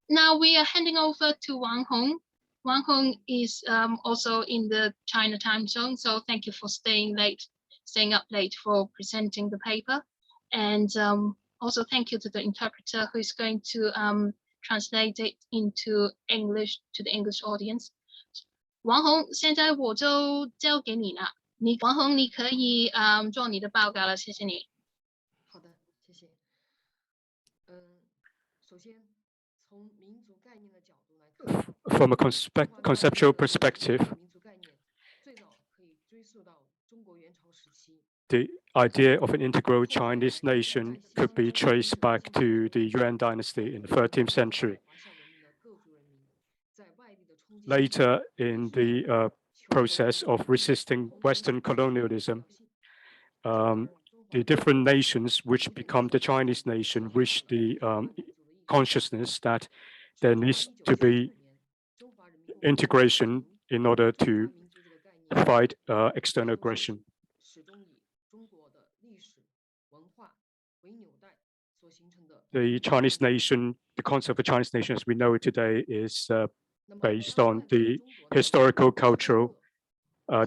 now we are handing over to Wang Hong. Wang Hong is also in the China time zone, so thank you for staying up late for presenting the paper. And also thank you to the interpreter who is going to translate it into English to the English audience. 王红，现在我就交给你了。王红，你可以做你的报告了，谢谢你。好的，谢谢。首先从民族概念的角度来看 From a conceptual perspective, 民族概念最早可以追溯到中国元朝时期。 the idea of an integral Chinese nation could be traced back to the Yuan dynasty in the 13th century. Later, in the process of resisting Western colonialism, the different nations which become the Chinese nation reach the consciousness that there needs to be integration in order to fight external aggression. The Chinese nation, the concept of the Chinese nation as we know it today, is based on the historical, cultural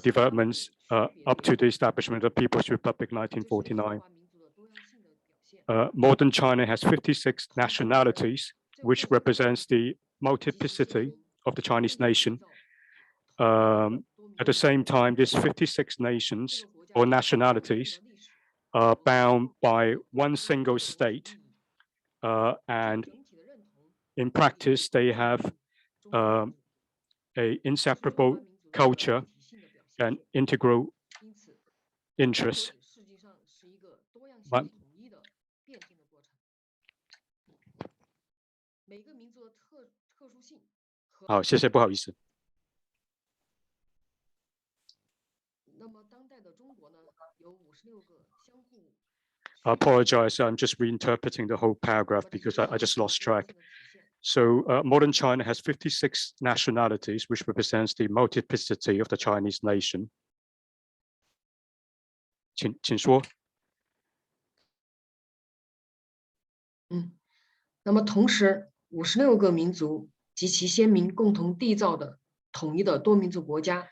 developments up to the establishment of the People's Republic 1949. Modern China has 56 nationalities, which represents the multiplicity of the Chinese nation. At the same time, these 56 nations or nationalities are bound by one single state, and in practice, they have an inseparable culture and integral interests. But 好，谢谢，不好意思。 I apologize, I'm just reinterpreting the whole paragraph because I just lost track. So modern China has 56 nationalities, which represents the multiplicity of the Chinese nation. 请说。那么同时56个民族及其先民共同缔造的统一的多民族国家。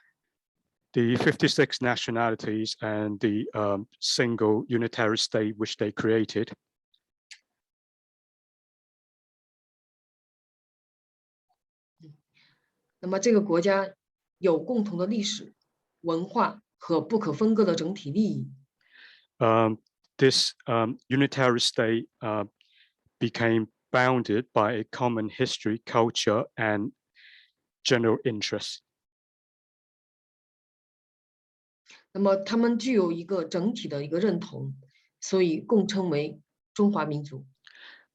The 56 nationalities and the single unitary state which they created. 那么这个国家有共同的历史、文化和不可分割的整体利益。This unitary state became bounded by a common history, culture, and general interests. 那么他们具有一个整体的一个认同，所以共称为中华民族。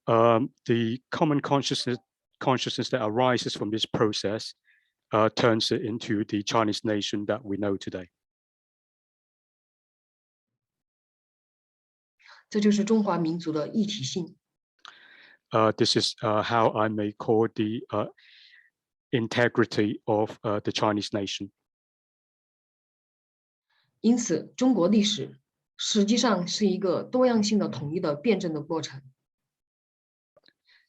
The common consciousness that arises from this process turns it into the Chinese nation that we know today. 这就是中华民族的一体性。This is how I may call the integrity of the Chinese nation. 因此，中国历史实际上是一个多样性的统一的辩证的过程。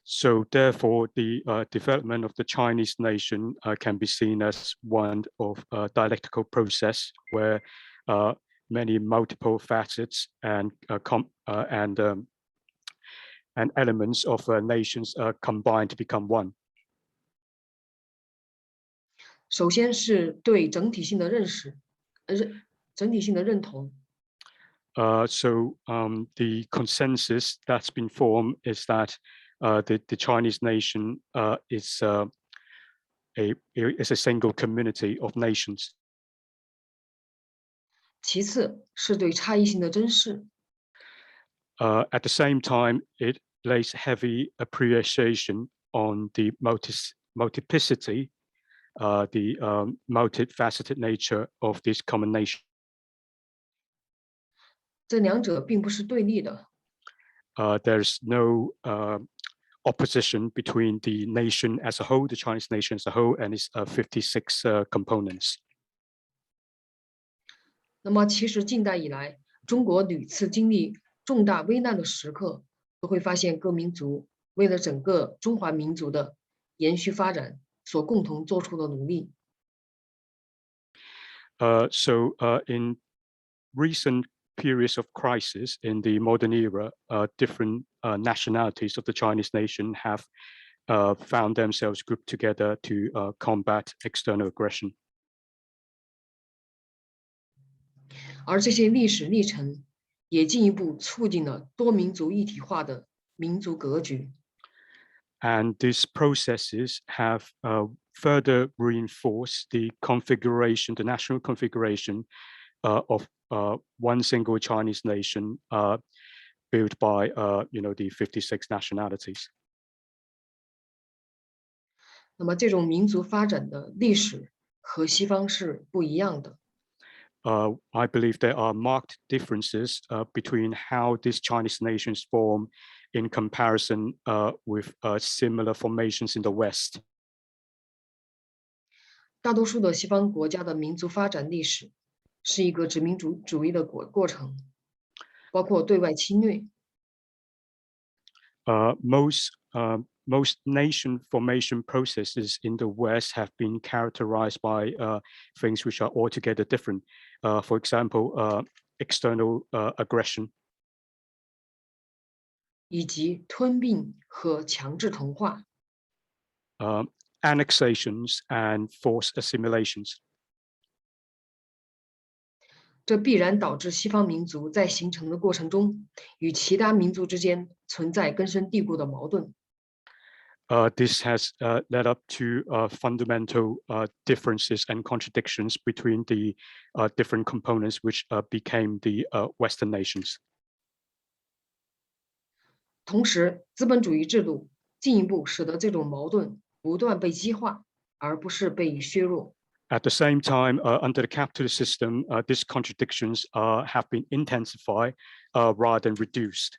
So therefore, the development of the Chinese nation can be seen as one of a dialectical process where many multiple facets and elements of nations combine to become one. 首先是对整体性的认识，整体性的认同。So the consensus that's been formed is that the Chinese nation is a single community of nations. 其次是对差异性的珍视。At the same time, it lays heavy appreciation on the multiplicity, the multifaceted nature of this common nation. 这两者并不是对立的。There's no opposition between the nation as a whole, the Chinese nation as a whole, and its 56 components. 那么，其实近代以来，中国屡次经历重大危难的时刻，都会发现各民族为了整个中华民族的延续发展所共同做出的努力。So in recent periods of crisis in the modern era, different nationalities of the Chinese nation have found themselves grouped together to combat external aggression. 而这些历史历程也进一步促进了多民族一体化的民族格局。And these processes have further reinforced the configuration, the national configuration of one single Chinese nation built by, the 56 nationalities. 那么，这种民族发展的历史和西方是不一样的。I believe there are marked differences between how these Chinese nations form in comparison with similar formations in the West. 大多数的西方国家的民族发展历史是一个殖民主义的过程，包括对外侵略。Most nation formation processes in the West have been characterized by things which are altogether different. For example, external aggression. 以及吞并和强制同化。Annexations and forced assimilations. 这必然导致西方民族在形成的过程中，与其他民族之间存在根深蒂固的矛盾。This has led up to fundamental differences and contradictions between the different components which became the Western nations. 同时，资本主义制度进一步使得这种矛盾不断被激化，而不是被削弱。At the same time, under the capitalist system, these contradictions have been intensified rather than reduced.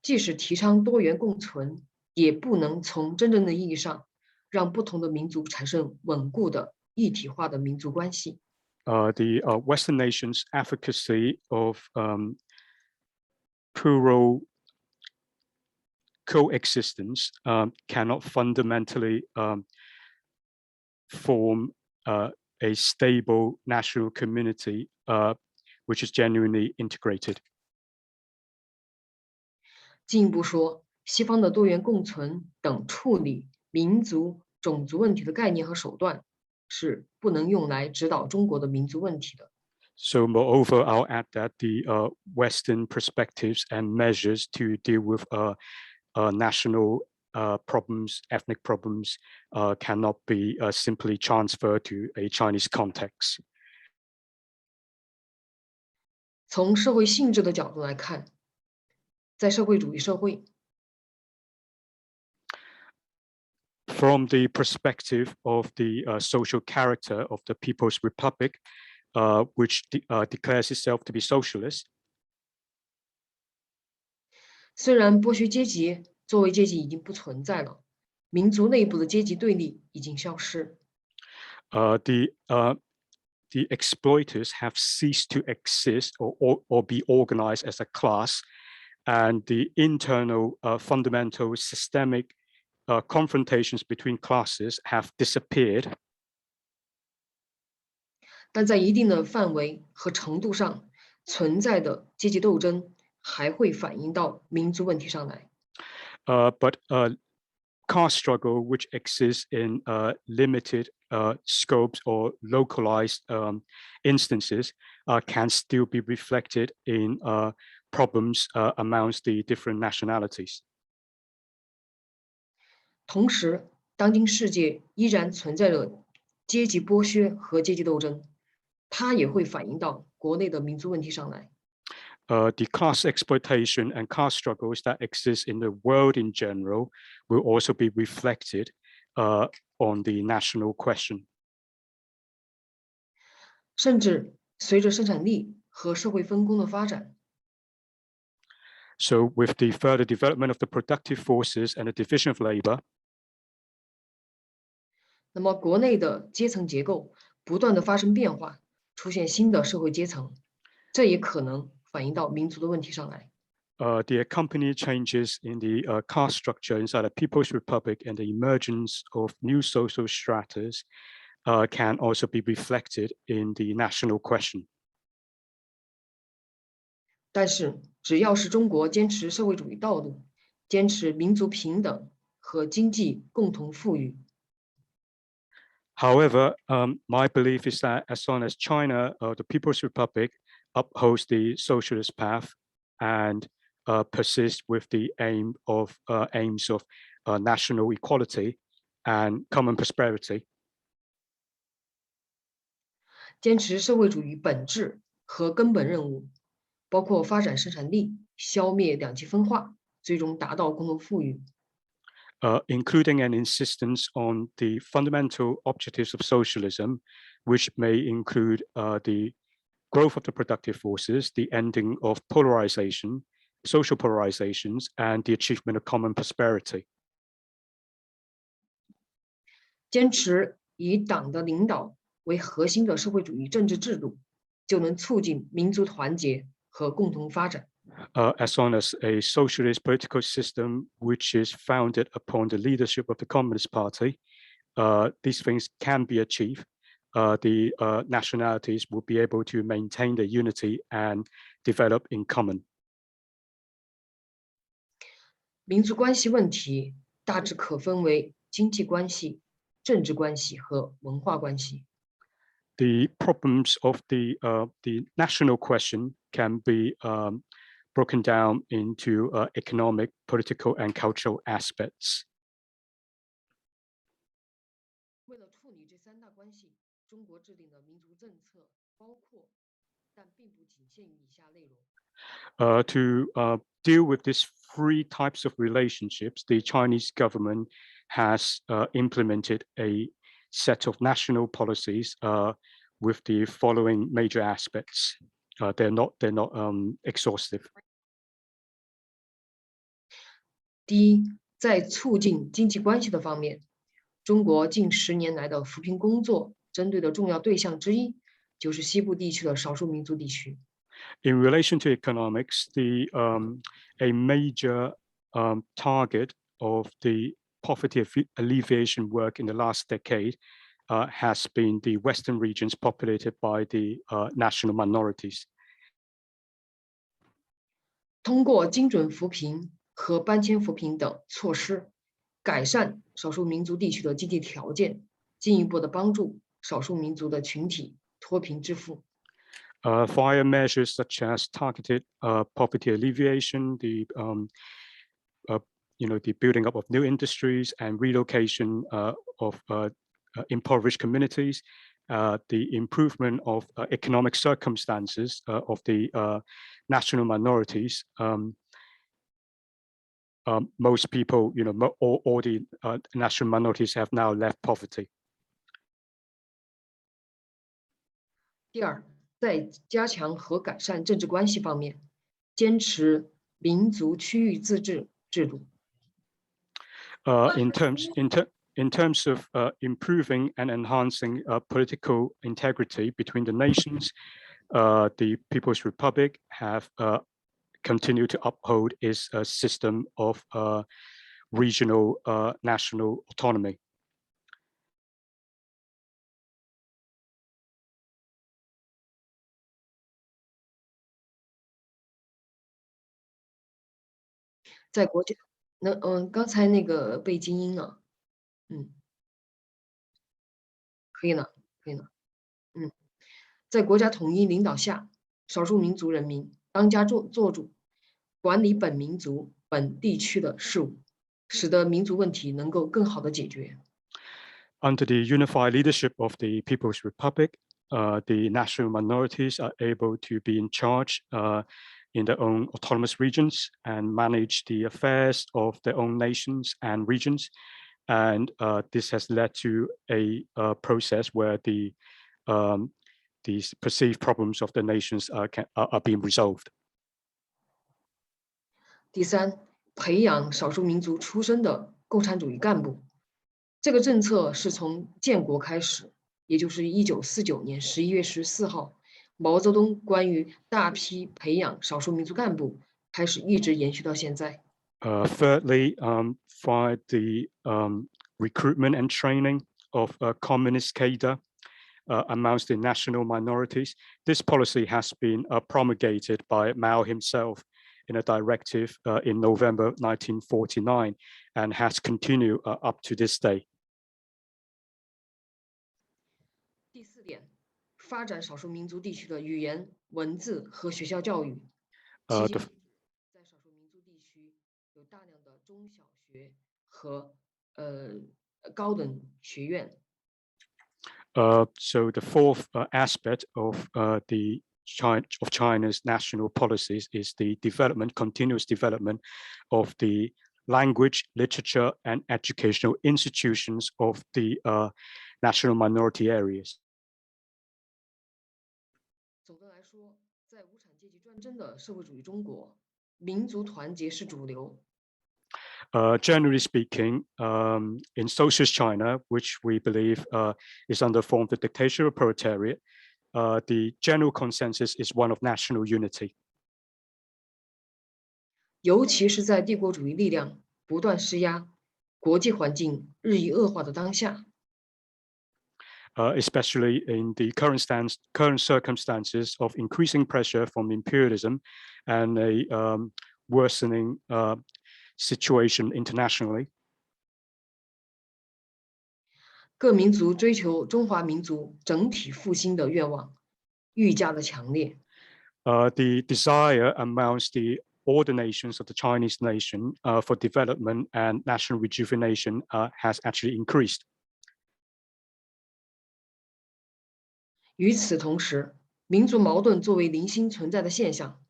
即使提倡多元共存，也不能从真正的意义上让不同的民族产生稳固的一体化的民族关系。The Western nations' advocacy of plural coexistence cannot fundamentally form a stable national community which is genuinely integrated. 进一步说，西方的多元共存等处理民族、种族问题的概念和手段，是不能用来指导中国的民族问题的。So moreover, I'll add that the Western perspectives and measures to deal with national problems, ethnic problems, cannot be simply transferred to a Chinese context. 从社会性质的角度来看，在社会主义社会 from the perspective of the social character of the People's Republic, which declares itself to be socialist. 虽然剥削阶级作为阶级已经不存在了，民族内部的阶级对立已经消失。The exploiters have ceased to exist or be organized as a class, and the internal fundamental systemic confrontations between classes have disappeared. 但在一定的范围和程度上存在的阶级斗争还会反映到民族问题上来。But caste struggle, which exists in limited scopes or localized instances, can still be reflected in problems amongst the different nationalities. 同时，当今世界依然存在着阶级剥削和阶级斗争，它也会反映到国内的民族问题上来。The class exploitation and caste struggles that exist in the world in general will also be reflected on the national question. 甚至随着生产力和社会分工的发展， So with the further development of the productive forces and the division of labor, 那么国内的阶层结构不断的发生变化，出现新的社会阶层，这也可能反映到民族的问题上来。the accompanying changes in the caste structure inside the People's Republic and the emergence of new social stratas can also be reflected in the national question. 但是，只要是中国坚持社会主义道路，坚持民族平等和经济共同富裕， However, my belief is that as long as China, the People's Republic, upholds the socialist path and persists with the aims of national equality and common prosperity, 坚持社会主义本质和根本任务，包括发展生产力、消灭两极分化，最终达到共同富裕。 including an insistence on the fundamental objectives of socialism, which may include the growth of the productive forces, the ending of polarization, social polarizations, and the achievement of common prosperity. 坚持以党的领导为核心的社会主义政治制度，就能促进民族团结和共同发展。 As long as a socialist political system which is founded upon the leadership of the Communist Party, these things can be achieved. The nationalities will be able to maintain their unity and develop in common. 民族关系问题大致可分为经济关系、政治关系和文化关系。 The problems of the national question can be broken down into economic, political, and cultural aspects. 为了处理这三大关系，中国制定的民族政策包括，但并不仅限于以下内容。To deal with these three types of relationships, the Chinese government has implemented a set of national policies with the following major aspects. They're not exhaustive. 第一，在促进经济关系的方面，中国近10年来的扶贫工作针对的重要对象之一，就是西部地区的少数民族地区。 In relation to economics, a major target of the poverty alleviation work in the last decade has been the Western regions populated by the national minorities. 通过精准扶贫和搬迁扶贫等措施，改善少数民族地区的经济条件，进一步的帮助少数民族的群体脱贫致富。 Via measures such as targeted poverty alleviation, the building up of new industries and relocation of impoverished communities, the improvement of economic circumstances of the national minorities, most people, all the national minorities have now left poverty. 第二，在加强和改善政治关系方面，坚持民族区域自治制度。In terms of improving and enhancing political integrity between the nations, the People's Republic have continued to uphold its system of regional national autonomy. 在国家，刚才那个背精英呢？可以呢，可以呢。在国家统一领导下，少数民族人民当家做主，管理本民族、本地区的事务，使得民族问题能够更好的解决。Under the unified leadership of the People's Republic, the national minorities are able to be in charge in their own autonomous regions and manage the affairs of their own nations and regions. And this has led to a process where these perceived problems of the nations are being resolved. 第三，培养少数民族出身的共产主义干部。这个政策是从建国开始，也就是1949年11月14号，毛泽东关于大批培养少数民族干部开始，一直延续到现在。Thirdly, via the recruitment and training of communist cadre amongst the national minorities, this policy has been promulgated by Mao himself in a directive in November 1949 and has continued up to this day. 第四点，发展少数民族地区的语言、文字和学校教育。在少数民族地区有大量的中小学和高等学院。So the fourth aspect of China's national policies is the continuous development of the language, literature, and educational institutions of the national minority areas. 总的来说，在无产阶级专政的社会主义中国，民族团结是主流。Generally speaking, in socialist China, which we believe is under form of the dictatorship of proletariat, the general consensus is one of national unity. 尤其是在帝国主义力量不断施压、国际环境日益恶化的当下。Especially in the current circumstances of increasing pressure from imperialism and a worsening situation internationally. 各民族追求中华民族整体复兴的愿望愈加的强烈。The desire amongst all the nations of the Chinese nation for development and national rejuvenation has actually increased. 与此同时，民族矛盾作为零星存在的现象。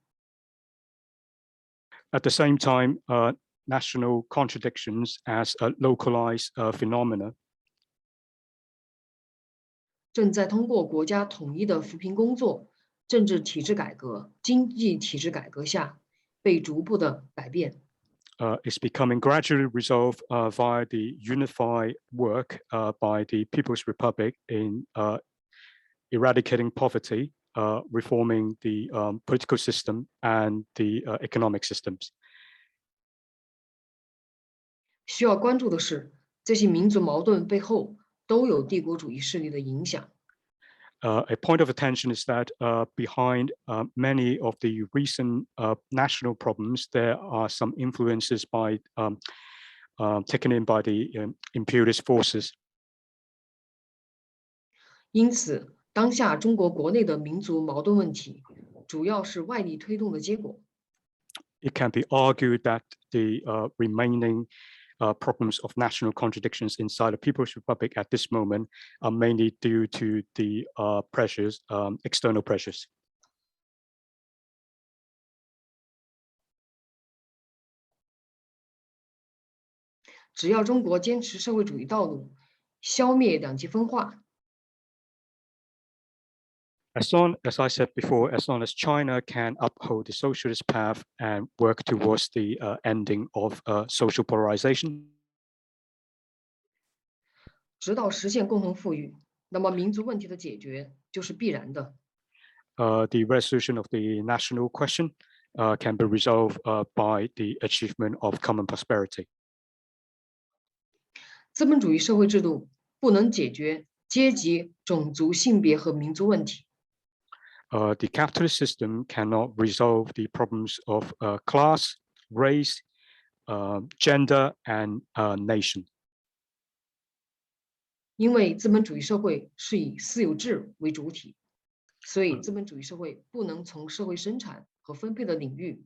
At the same time, national contradictions as a localized phenomena 正在通过国家统一的扶贫工作、政治体制改革、经济体制改革下被逐步的改变。is becoming gradually resolved via the unified work by the People's Republic in eradicating poverty, reforming the political system and the economic systems. 需要关注的是，这些民族矛盾背后都有帝国主义势力的影响。A point of attention is that behind many of the recent national problems, there are some influences taken in by the imperialist forces. 因此，当下中国国内的民族矛盾问题，主要是外力推动的结果。It can be argued that the remaining problems of national contradictions inside the People's Republic at this moment are mainly due to the pressures, external pressures. 只要中国坚持社会主义道路，消灭两极分化， As long as I said before, as long as China can uphold the socialist path and work towards the ending of social polarization, 直到实现共同富裕，那么民族问题的解决就是必然的。 the resolution of the national question can be resolved by the achievement of common prosperity. 资本主义社会制度不能解决阶级、种族、性别和民族问题。 The capitalist system cannot resolve the problems of class, race, gender, and nation. 因为资本主义社会是以私有制为主体，所以资本主义社会不能从社会生产和分配的领域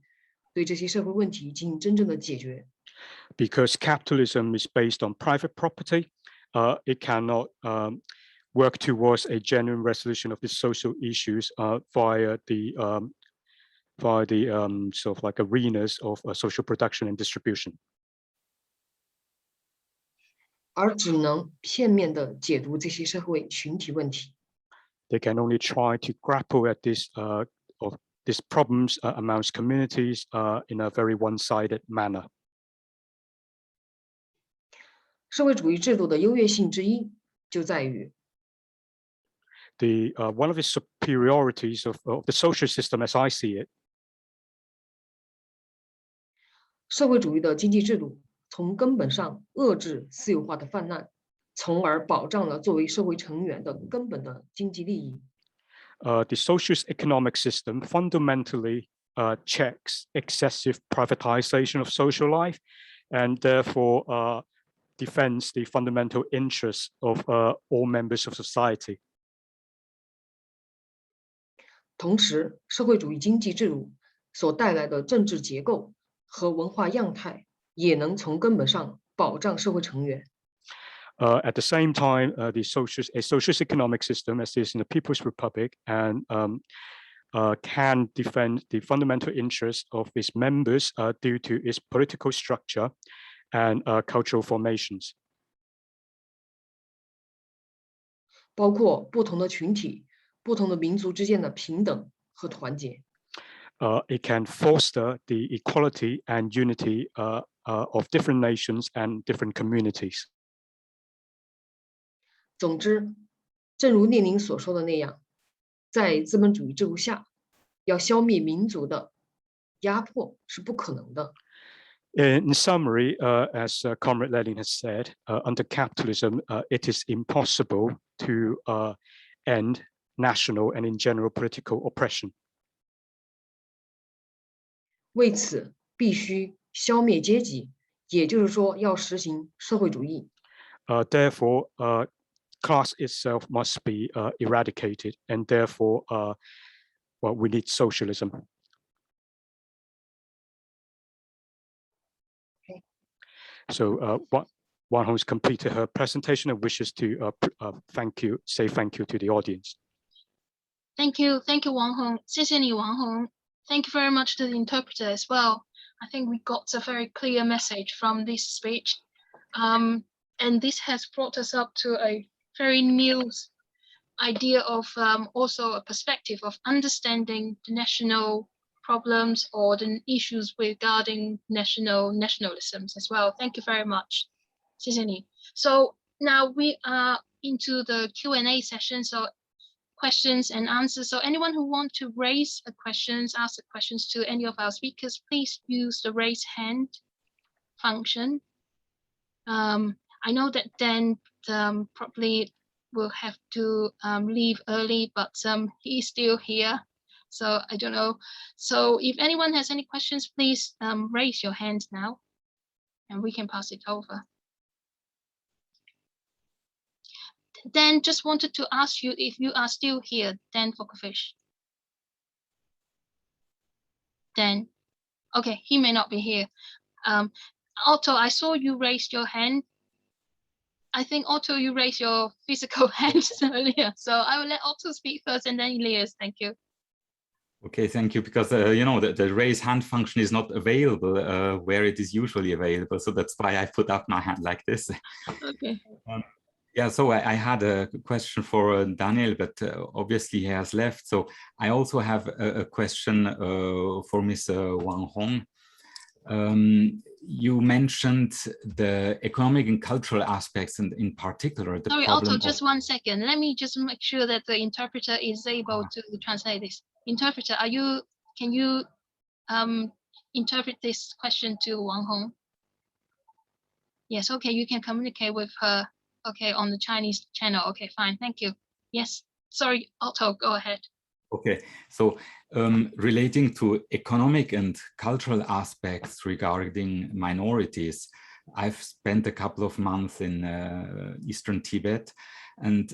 对这些社会问题进行真正的解决。 Because capitalism is based on private property, it cannot work towards a genuine resolution of the social issues via the sort of like arenas of social production and distribution. 而只能片面的解读这些社会群体问题。 They can only try to grapple at this of these problems amongst communities in a very one-sided manner. 社会主义制度的优越性之一就在于， The one of the superiorities of the social system, as I see it, 社会主义的经济制度从根本上遏制私有化的泛滥，从而保障了作为社会成员的根本的经济利益。 the Socioeconomic system fundamentally checks excessive privatization of social life, and therefore defends the fundamental interests of all members of society. 同时，社会主义经济制度所带来的政治结构和文化样态，也能从根本上保障社会成员。 At the same time, a socioeconomic system, as is in the People's Republic, and can defend the fundamental interests of its members due to its political structure and cultural formations. 包括不同的群体、不同的民族之间的平等和团结。 It can foster the equality and unity of different nations and different communities. 总之，正如列宁所说的那样，在资本主义制度下，要消灭民族的压迫是不可能的。 In summary, as Comrade Lenin has said, under capitalism, it is impossible to end national and in general political oppression. 为此，必须消灭阶级，也就是说，要实行社会主义。 Therefore, class itself must be eradicated, and therefore, well, we need socialism. Okay. So, Wang has completed her presentation and wishes to say thank you to the audience. Thank you, Wang Hong. 谢谢你, Wang Hong. Thank you very much to the interpreter as well. I think we got a very clear message from this speech. And this has brought us up to a very new idea of also a perspective of understanding the national problems or the issues regarding nationalisms as well. Thank you very much. 谢谢你. So now we are into the Q&A session. So questions and answers. So anyone who wants to raise a questions, ask the questions to any of our speakers, please use the raise hand function. I know that Dan probably will have to leave early, but he's still here. So I don't know. So if anyone has any questions, please raise your hand now and we can pass it over. Dan, just wanted to ask you if you are still here, Dan Vukovich. Dan, okay, he may not be here. Otto, I saw you raised your hand. I think Otto, you raised your physical hand earlier. So I will let Otto speak first and then Elias, thank you. Okay, thank you. Because you know, the raise hand function is not available where it is usually available, so that's why I put up my hand like this. Okay. Yeah, so I had a question for Daniel, but obviously he has left. So I also have a question for Ms. Wang Hong. You mentioned the economic and cultural aspects, and in particular the Sorry, problem Otto, just 1 second. Let me just make sure that the interpreter is able to translate this. Interpreter, can you interpret this question to Wang Hong? Yes, okay, you can communicate with her, okay, on the Chinese channel. Okay, fine, thank you. Yes, sorry, Otto, go ahead. Okay, so relating to economic and cultural aspects regarding minorities, I've spent a couple of months in Eastern Tibet, and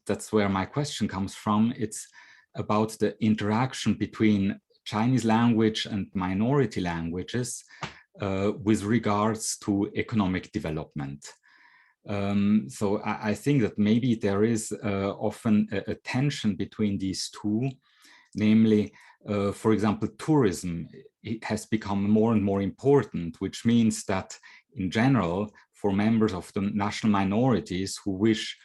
that's where my question comes from. It's about the interaction between Chinese language and minority languages with regards to economic development. So I think that maybe there is often a tension between these two, namely, for example, tourism. It has become more and more important, which means that in general, for members of the national minorities who wish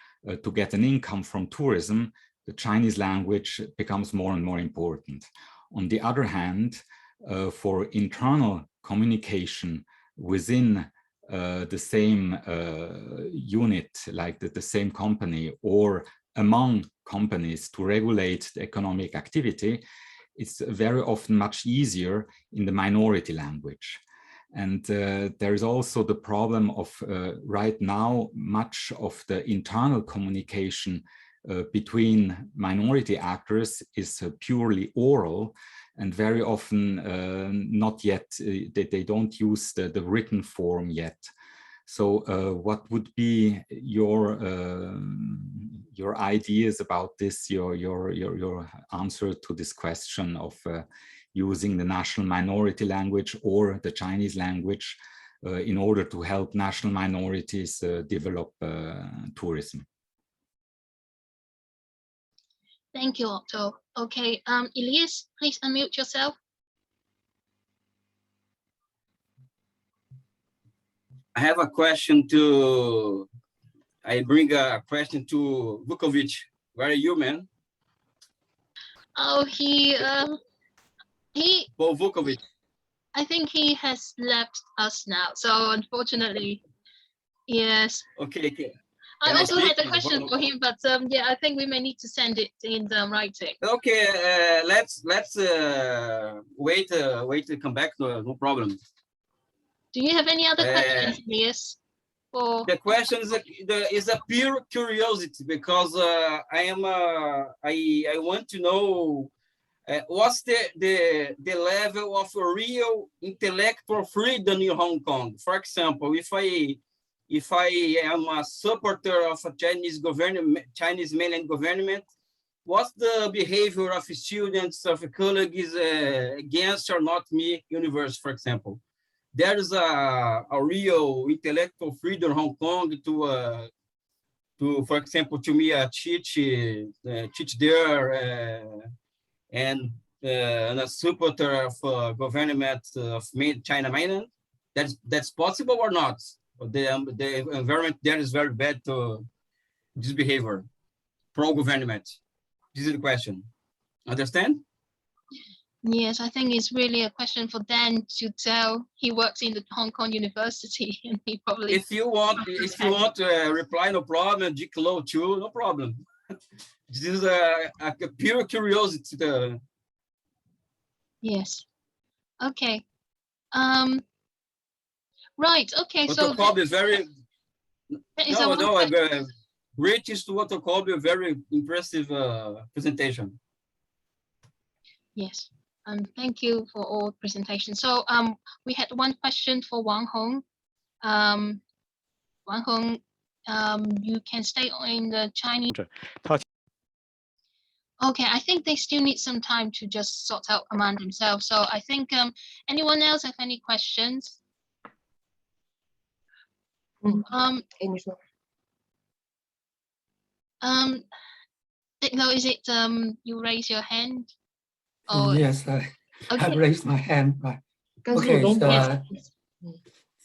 to get an income from tourism, the Chinese language becomes more and more important. On the other hand, for internal communication within the same unit, like the same company, or among companies to regulate the economic activity, it's very often much easier in the minority language. And there is also the problem of right now, much of the internal communication between minority actors is purely oral, and very often not yet, they don't use the written form yet. So what would be your ideas about this, your answer to this question of using the national minority language or the Chinese language in order to help national minorities develop tourism? Thank you, Otto. Okay, Elias, please unmute yourself. I have a question I bring a question to Vukovich. Where are you, man? Oh, Paul Vukovich. I think he has left us now. So unfortunately, yes. Okay. I Can also I had a question for him, but yeah, I think we may need to send it in writing. Okay, let's wait to come back. No problem. Do you have any other questions, Elias? The question is a pure curiosity, because I want to know what's the level of real intellectual freedom in Hong Kong. For example, if I am a supporter of a Chinese government, Chinese mainland government, what's the behavior of students, of colleagues against or not me university, for example? There is a real intellectual freedom in Hong Kong to, for example, to me teach there and a supporter of government of China mainland. That's possible or not? The environment there is very bad to this behavior, pro-government. This is the question. Understand? Yes, I think it's really a question for Dan to tell. He works in the Hong Kong University, and he probably. If you want to reply, no problem. Dick Low too, no problem. This is a pure curiosity. Yes. Okay. Right. Okay. So Kolbl is very. Great to Otto Kolbl, very impressive presentation. Yes. Thank you for all presentations. So we had one question for Wang Hong. Wang Hong, you can stay in the Chinese. Okay, I think they still need some time to just sort out among themselves. So I think anyone else have any questions? No, is it you raise your hand? Oh, Yes, I okay. raised my hand. Right. 甘肃 Okay, 龙 so,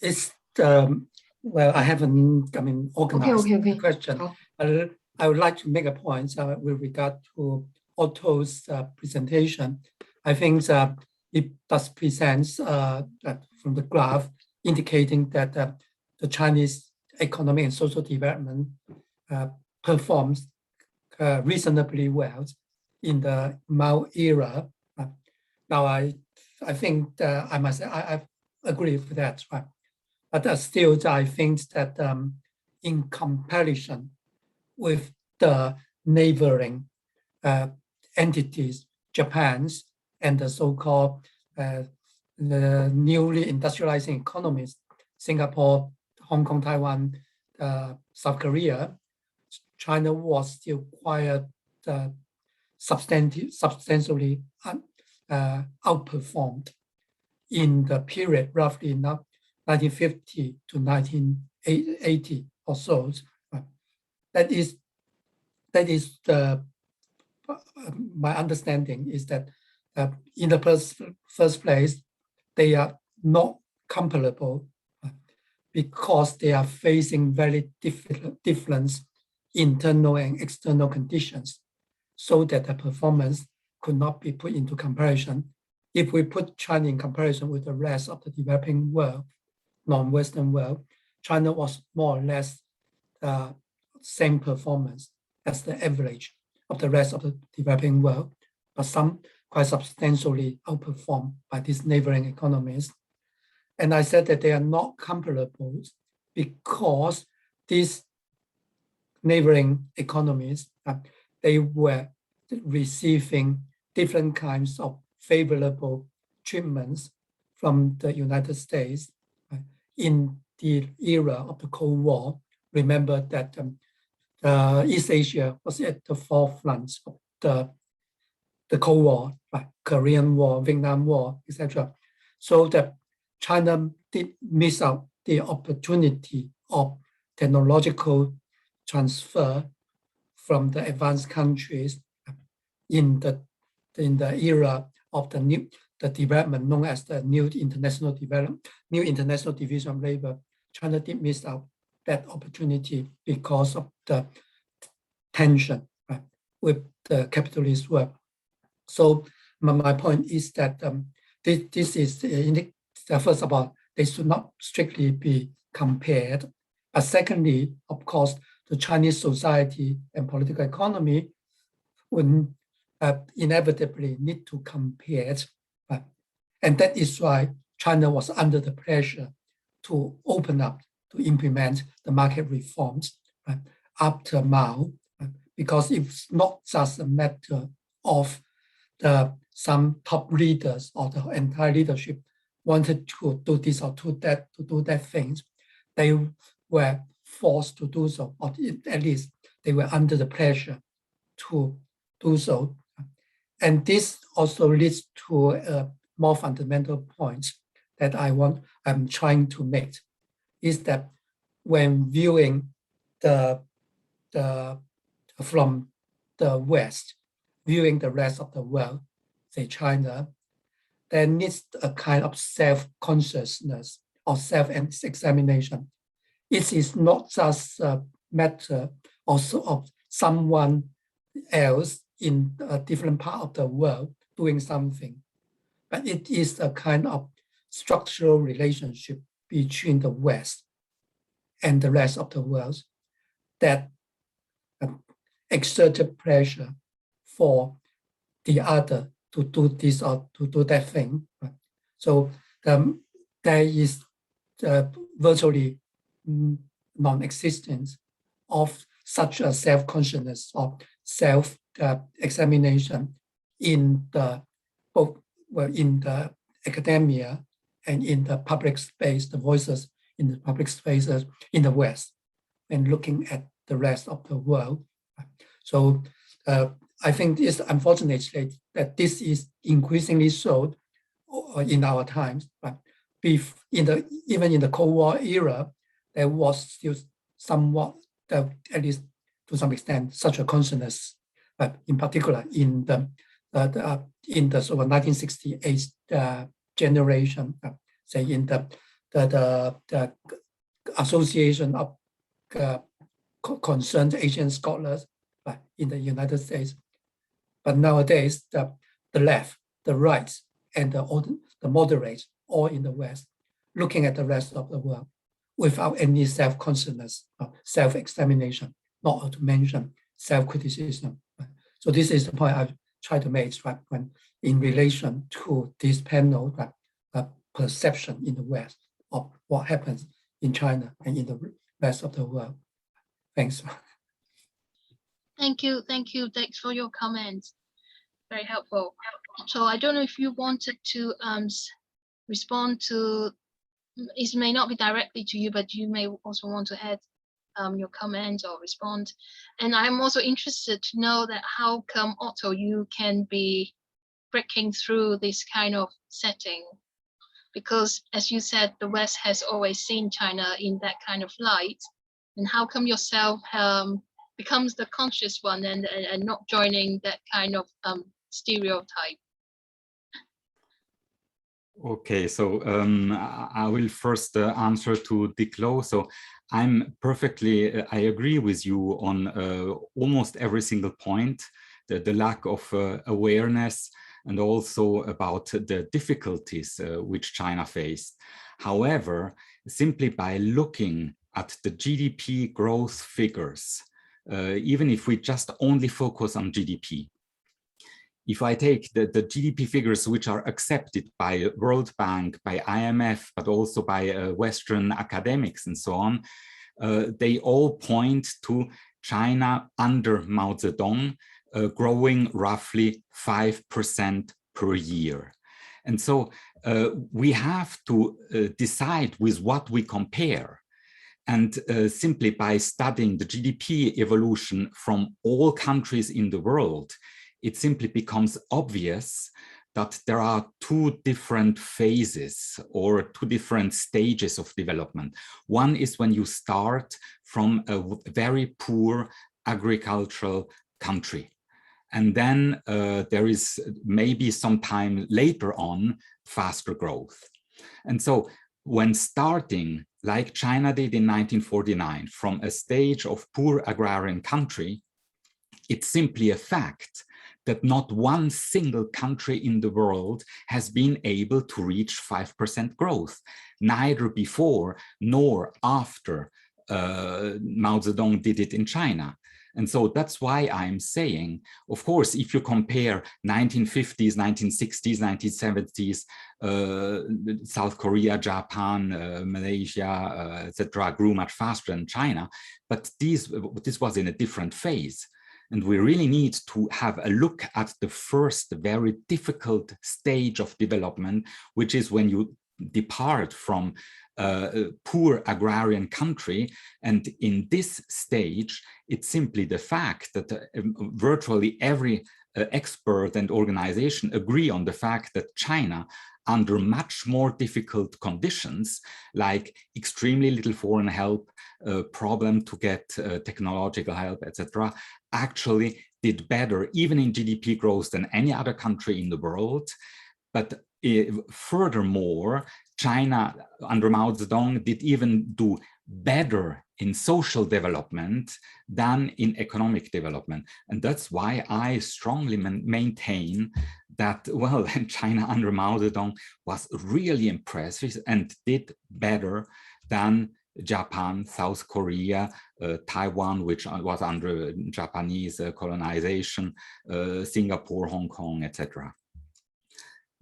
it's well, I haven't, organized the question. 好， I would like to make a point with regard to Otto's presentation. I think it does present from the graph indicating that the Chinese economic and social development performs reasonably well in the Mao era. Now, I think I must say I agree with that, right? But still, I think that in comparison with the neighboring entities, Japan's and the so-called the newly industrializing economies, Singapore, Hong Kong, Taiwan, South Korea, China was still quite substantially outperformed in the period roughly 1950 to 1980 or so. That is the my understanding is that in the first place, they are not comparable because they are facing very different internal and external conditions, so that the performance could not be put into comparison. If we put China in comparison with the rest of the developing world, non-Western world, China was more or less same performance as the average of the rest of the developing world, but some quite substantially outperformed by these neighboring economies. And I said that they are not comparable because these neighboring economies, they were receiving different kinds of favorable treatments from the United States in the era of the Cold War. Remember that East Asia was at the forefront of the Cold War, Korean War, Vietnam War, etc. So that China did miss out the opportunity of technological transfer from the advanced countries in the era of the development known as the new international division of labor. China did miss out that opportunity because of the tension with the capitalist world. So my point is that this is first of all, they should not strictly be compared. But secondly, of course, the Chinese society and political economy would inevitably need to compare. And that is why China was under the pressure to open up, to implement the market reforms after Mao, because it's not just a matter of some top leaders or the entire leadership wanted to do this or do that things. They were forced to do so, or at least they were under the pressure to do so. And this also leads to a more fundamental point that I'm trying to make, is that when viewing from the West, viewing the rest of the world, say China, there needs a kind of self-consciousness or self-examination. It is not just a matter also of someone else in a different part of the world doing something, but it is a kind of structural relationship between the West and the rest of the world that exerted pressure for the other to do this or to do that thing. So there is virtually non-existence of such a self-consciousness or self-examination in the academia and in the public space, the voices in the public spaces in the West, and looking at the rest of the world. So I think it's unfortunately that this is increasingly so in our times. But even in the Cold War era, there was still somewhat, at least to some extent, such a consciousness, but in particular in the in the sort of 1968 generation, say in the Association of Concerned Asian Scholars in the United States. But nowadays, the left, the right, and the moderates, all in the West, looking at the rest of the world without any self-consciousness, self-examination, not to mention self-criticism. So this is the point I've tried to make when in relation to this panel, perception in the West of what happens in China and in the rest of the world. Thanks. Thank you. Thanks for your comments. Very helpful. So I don't know if you wanted to respond to, it may not be directly to you, but you may also want to add your comment or respond. And I'm also interested to know that how come, Otto, you can be breaking through this kind of setting? Because as you said, the West has always seen China in that kind of light. And how come yourself becomes the conscious one and not joining that kind of stereotype? Okay, so I will first answer to Dick Lowe. So I'm perfectly, I agree with you on almost every single point, the lack of awareness, and also about the difficulties which China faced. However, simply by looking at the GDP growth figures, even if we just only focus on GDP, if I take the GDP figures which are accepted by World Bank, by IMF, but also by Western academics and so on, they all point to China under Mao Zedong growing roughly 5% per year. And so we have to decide with what we compare. And simply by studying the GDP evolution from all countries in the world, it simply becomes obvious that there are two different phases or two different stages of development. One is when you start from a very poor agricultural country. And then there is maybe some time later on faster growth. And so when starting, like China did in 1949, from a stage of poor agrarian country, it's simply a fact that not one single country in the world has been able to reach 5% growth, neither before nor after Mao Zedong did it in China. And so that's why I'm saying, of course, if you compare 1950s, 1960s, 1970s, South Korea, Japan, Malaysia, etc., grew much faster than China, but this was in a different phase. And we really need to have a look at the first very difficult stage of development, which is when you depart from a poor agrarian country. And in this stage, it's simply the fact that virtually every expert and organization agree on the fact that China, under much more difficult conditions, like extremely little foreign help, problem to get technological help, etc., actually did better, even in GDP growth, than any other country in the world. But furthermore, China under Mao Zedong did even do better in social development than in economic development. And that's why I strongly maintain that, well, China under Mao Zedong was really impressive and did better than Japan, South Korea, Taiwan, which was under Japanese colonization, Singapore, Hong Kong, etc.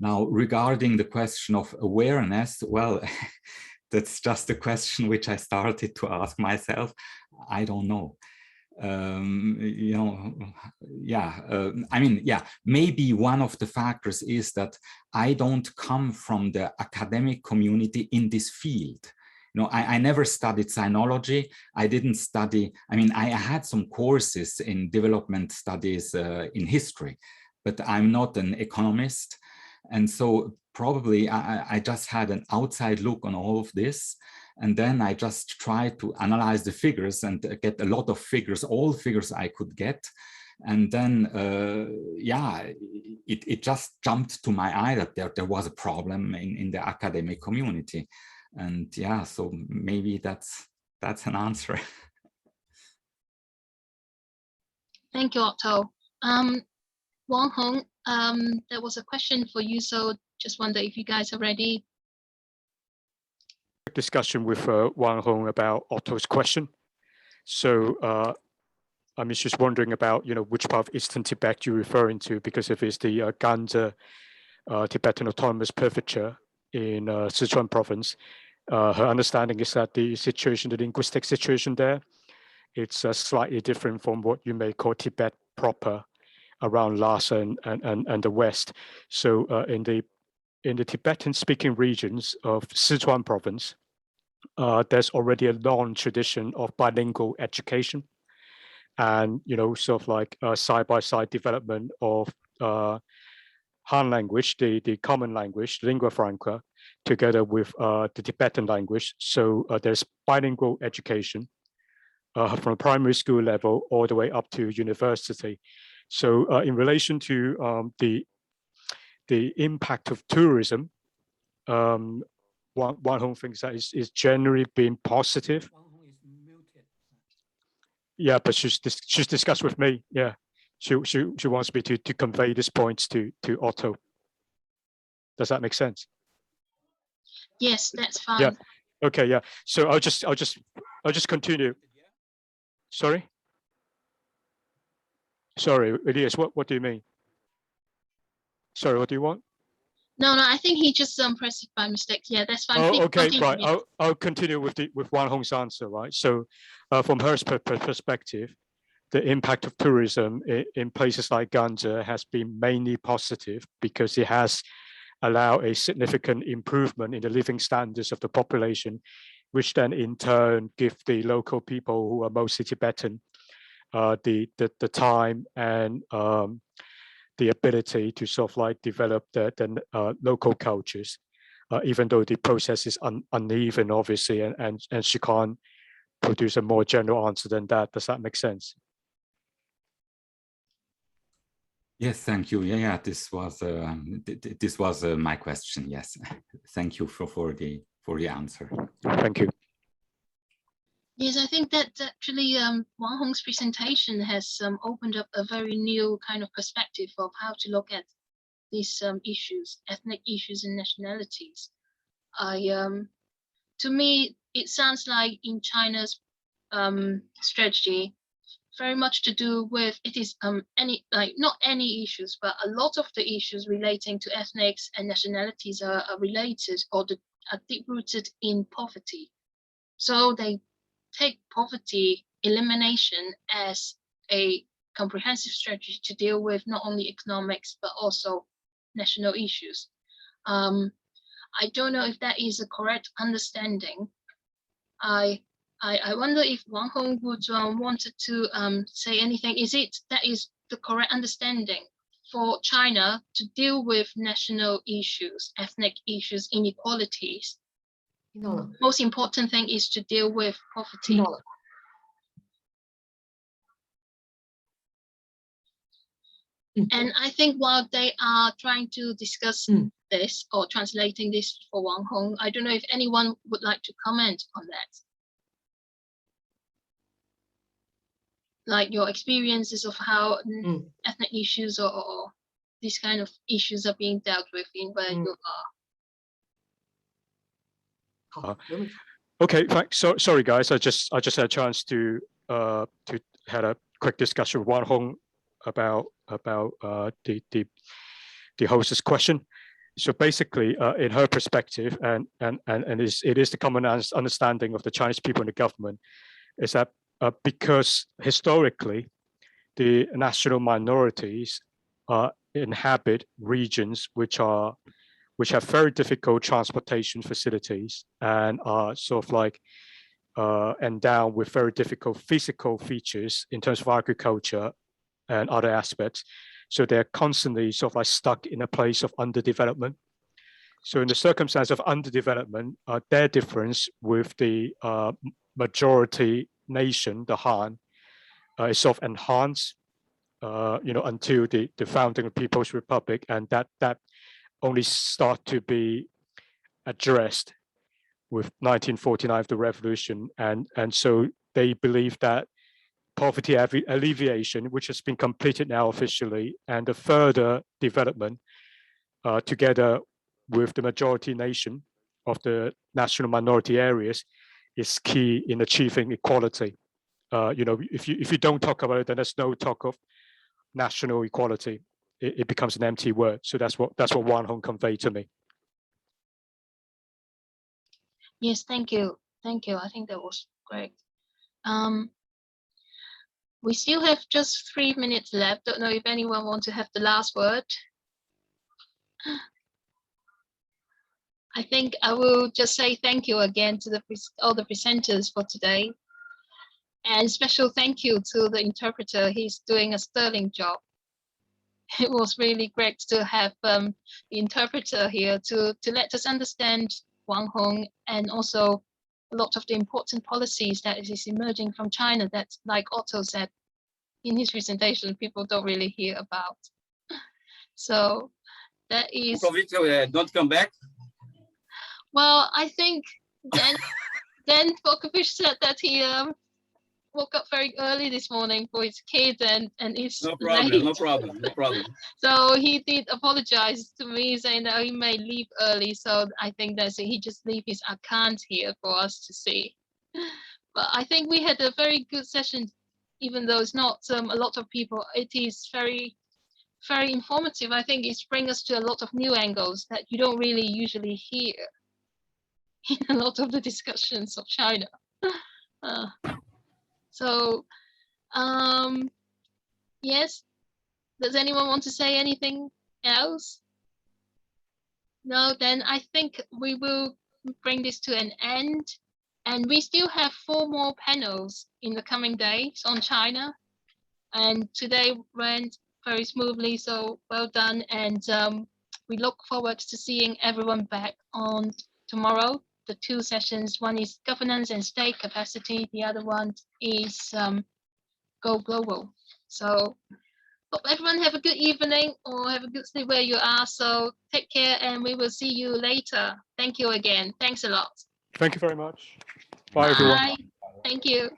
Now, regarding the question of awareness, well, that's just a question which I started to ask myself. I don't know. You know, yeah, I mean, yeah, maybe one of the factors is that I don't come from the academic community in this field. You know, I never studied sinology. I didn't study, I mean, I had some courses in development studies in history, but I'm not an economist. And so probably I just had an outside look on all of this. And then I just tried to analyze the figures and get a lot of figures, all figures I could get. And then, yeah, it just jumped to my eye that there was a problem in the academic community. And yeah, so maybe that's an answer. Thank you, Otto. Wang Hong, there was a question for you, so just wonder if you guys are ready. Discussion with Wang Hong about Otto's question. So I'm just wondering about, which part of Eastern Tibet you're referring to, because if it's the Ganze Tibetan Autonomous Prefecture in Sichuan province, her understanding is that the linguistic situation there, it's slightly different from what you may call Tibet proper around Lhasa and the West. So in the Tibetan-speaking regions of Sichuan province, there's already a long tradition of bilingual education, and sort of like side-by-side development of Han language, the common language, lingua franca, together with the Tibetan language. So there's bilingual education from primary school level all the way up to university. So in relation to the impact of tourism, Wang Hong thinks that is generally being positive. Yeah, but she's discussed with me. Yeah, she wants me to convey this point to Otto. Does that make sense? Yes, that's fine. Yeah. Okay. Yeah. So I'll just continue. Sorry, Elias. What do you mean? Sorry, what do you want? No, I think he just pressed it by mistake. Yeah, that's fine. Oh, Please okay, continue. right. Yes. I'll continue with Wang Hong's answer, right? So, from her perspective, the impact of tourism in places like Ganze has been mainly positive because it has allowed a significant improvement in the living standards of the population, which then in turn give the local people who are mostly Tibetan the time and the ability to sort of like develop the local cultures, even though the process is uneven, obviously, and she can't produce a more general answer than that. Does that make sense? Yes, thank you. Yeah, this was my question. Yes, thank you for the answer. Thank you. Yes, I think that actually Wang Hong's presentation has opened up a very new kind of perspective of how to look at these issues, ethnic issues and nationalities. To me, it sounds like in China's strategy, very much to do with it is not any issues, but a lot of the issues relating to ethnics and nationalities are related or are deep-rooted in poverty. So they take poverty elimination as a comprehensive strategy to deal with not only economics but also national issues. I don't know if that is a correct understanding. I wonder if Wang Hong would wanted to say anything. Is it that is the correct understanding for China to deal with national issues, ethnic issues, inequalities? Most important thing is to deal with poverty. And I think while they are trying to discuss this or translating this for Wang Hong, I don't know if anyone would like to comment on that. Like your experiences of how ethnic issues or these kind of issues are being dealt with in where you are. Okay, thanks. So sorry guys, I just had a chance to had a quick discussion with Wang Hong about the host's question. So basically, in her perspective, and it is the common understanding of the Chinese people and the government, is that because historically the national minorities inhabit regions which have very difficult transportation facilities and are sort of like endowed with very difficult physical features in terms of agriculture and other aspects. So they're constantly sort of like stuck in a place of underdevelopment. So in the circumstance of underdevelopment, their difference with the majority nation, the Han, is sort of enhanced until the founding of People's Republic, and that only start to be addressed with 1949, the revolution, and so they believe that poverty alleviation, which has been completed now officially, and the further development together with the majority nation of the national minority areas is key in achieving equality. If you don't talk about it, then there's no talk of national equality. It becomes an empty word. So that's what Wang Hong conveyed to me. Yes, thank you. Thank you. I think that was great. We still have just 3 minutes left. Don't know if anyone wants to have the last word. I think I will just say thank you again to all the presenters for today. And special thank you to the interpreter. He's doing a sterling job. It was really great to have the interpreter here to let us understand Wang Hong, and also a lot of the important policies that is emerging from China that, like Otto said in his presentation, people don't really hear about. So that is... Don't come back? Well, I think then Vukovich said that he woke up very early this morning for his kids and it's no problem, late. No problem. So he did apologize to me, saying that he may leave early. So I think that's it. He just leave his account here for us to see. But I think we had a very good session, even though it's not a lot of people. It is very, very informative. I think it's bring us to a lot of new angles that you don't really usually hear in a lot of the discussions of China. Yes, does anyone want to say anything else? No, then I think we will bring this to an end. And we still have 4 more panels in the coming days on China. And today went very smoothly, so well done. And we look forward to seeing everyone back on tomorrow. The 2 sessions, one is governance and state capacity. The other one is Go Global. So hope everyone have a good evening or have a good sleep where you are. So take care and we will see you later. Thank you again. Thanks a lot. Thank you very much. Bye, everyone. Thank you.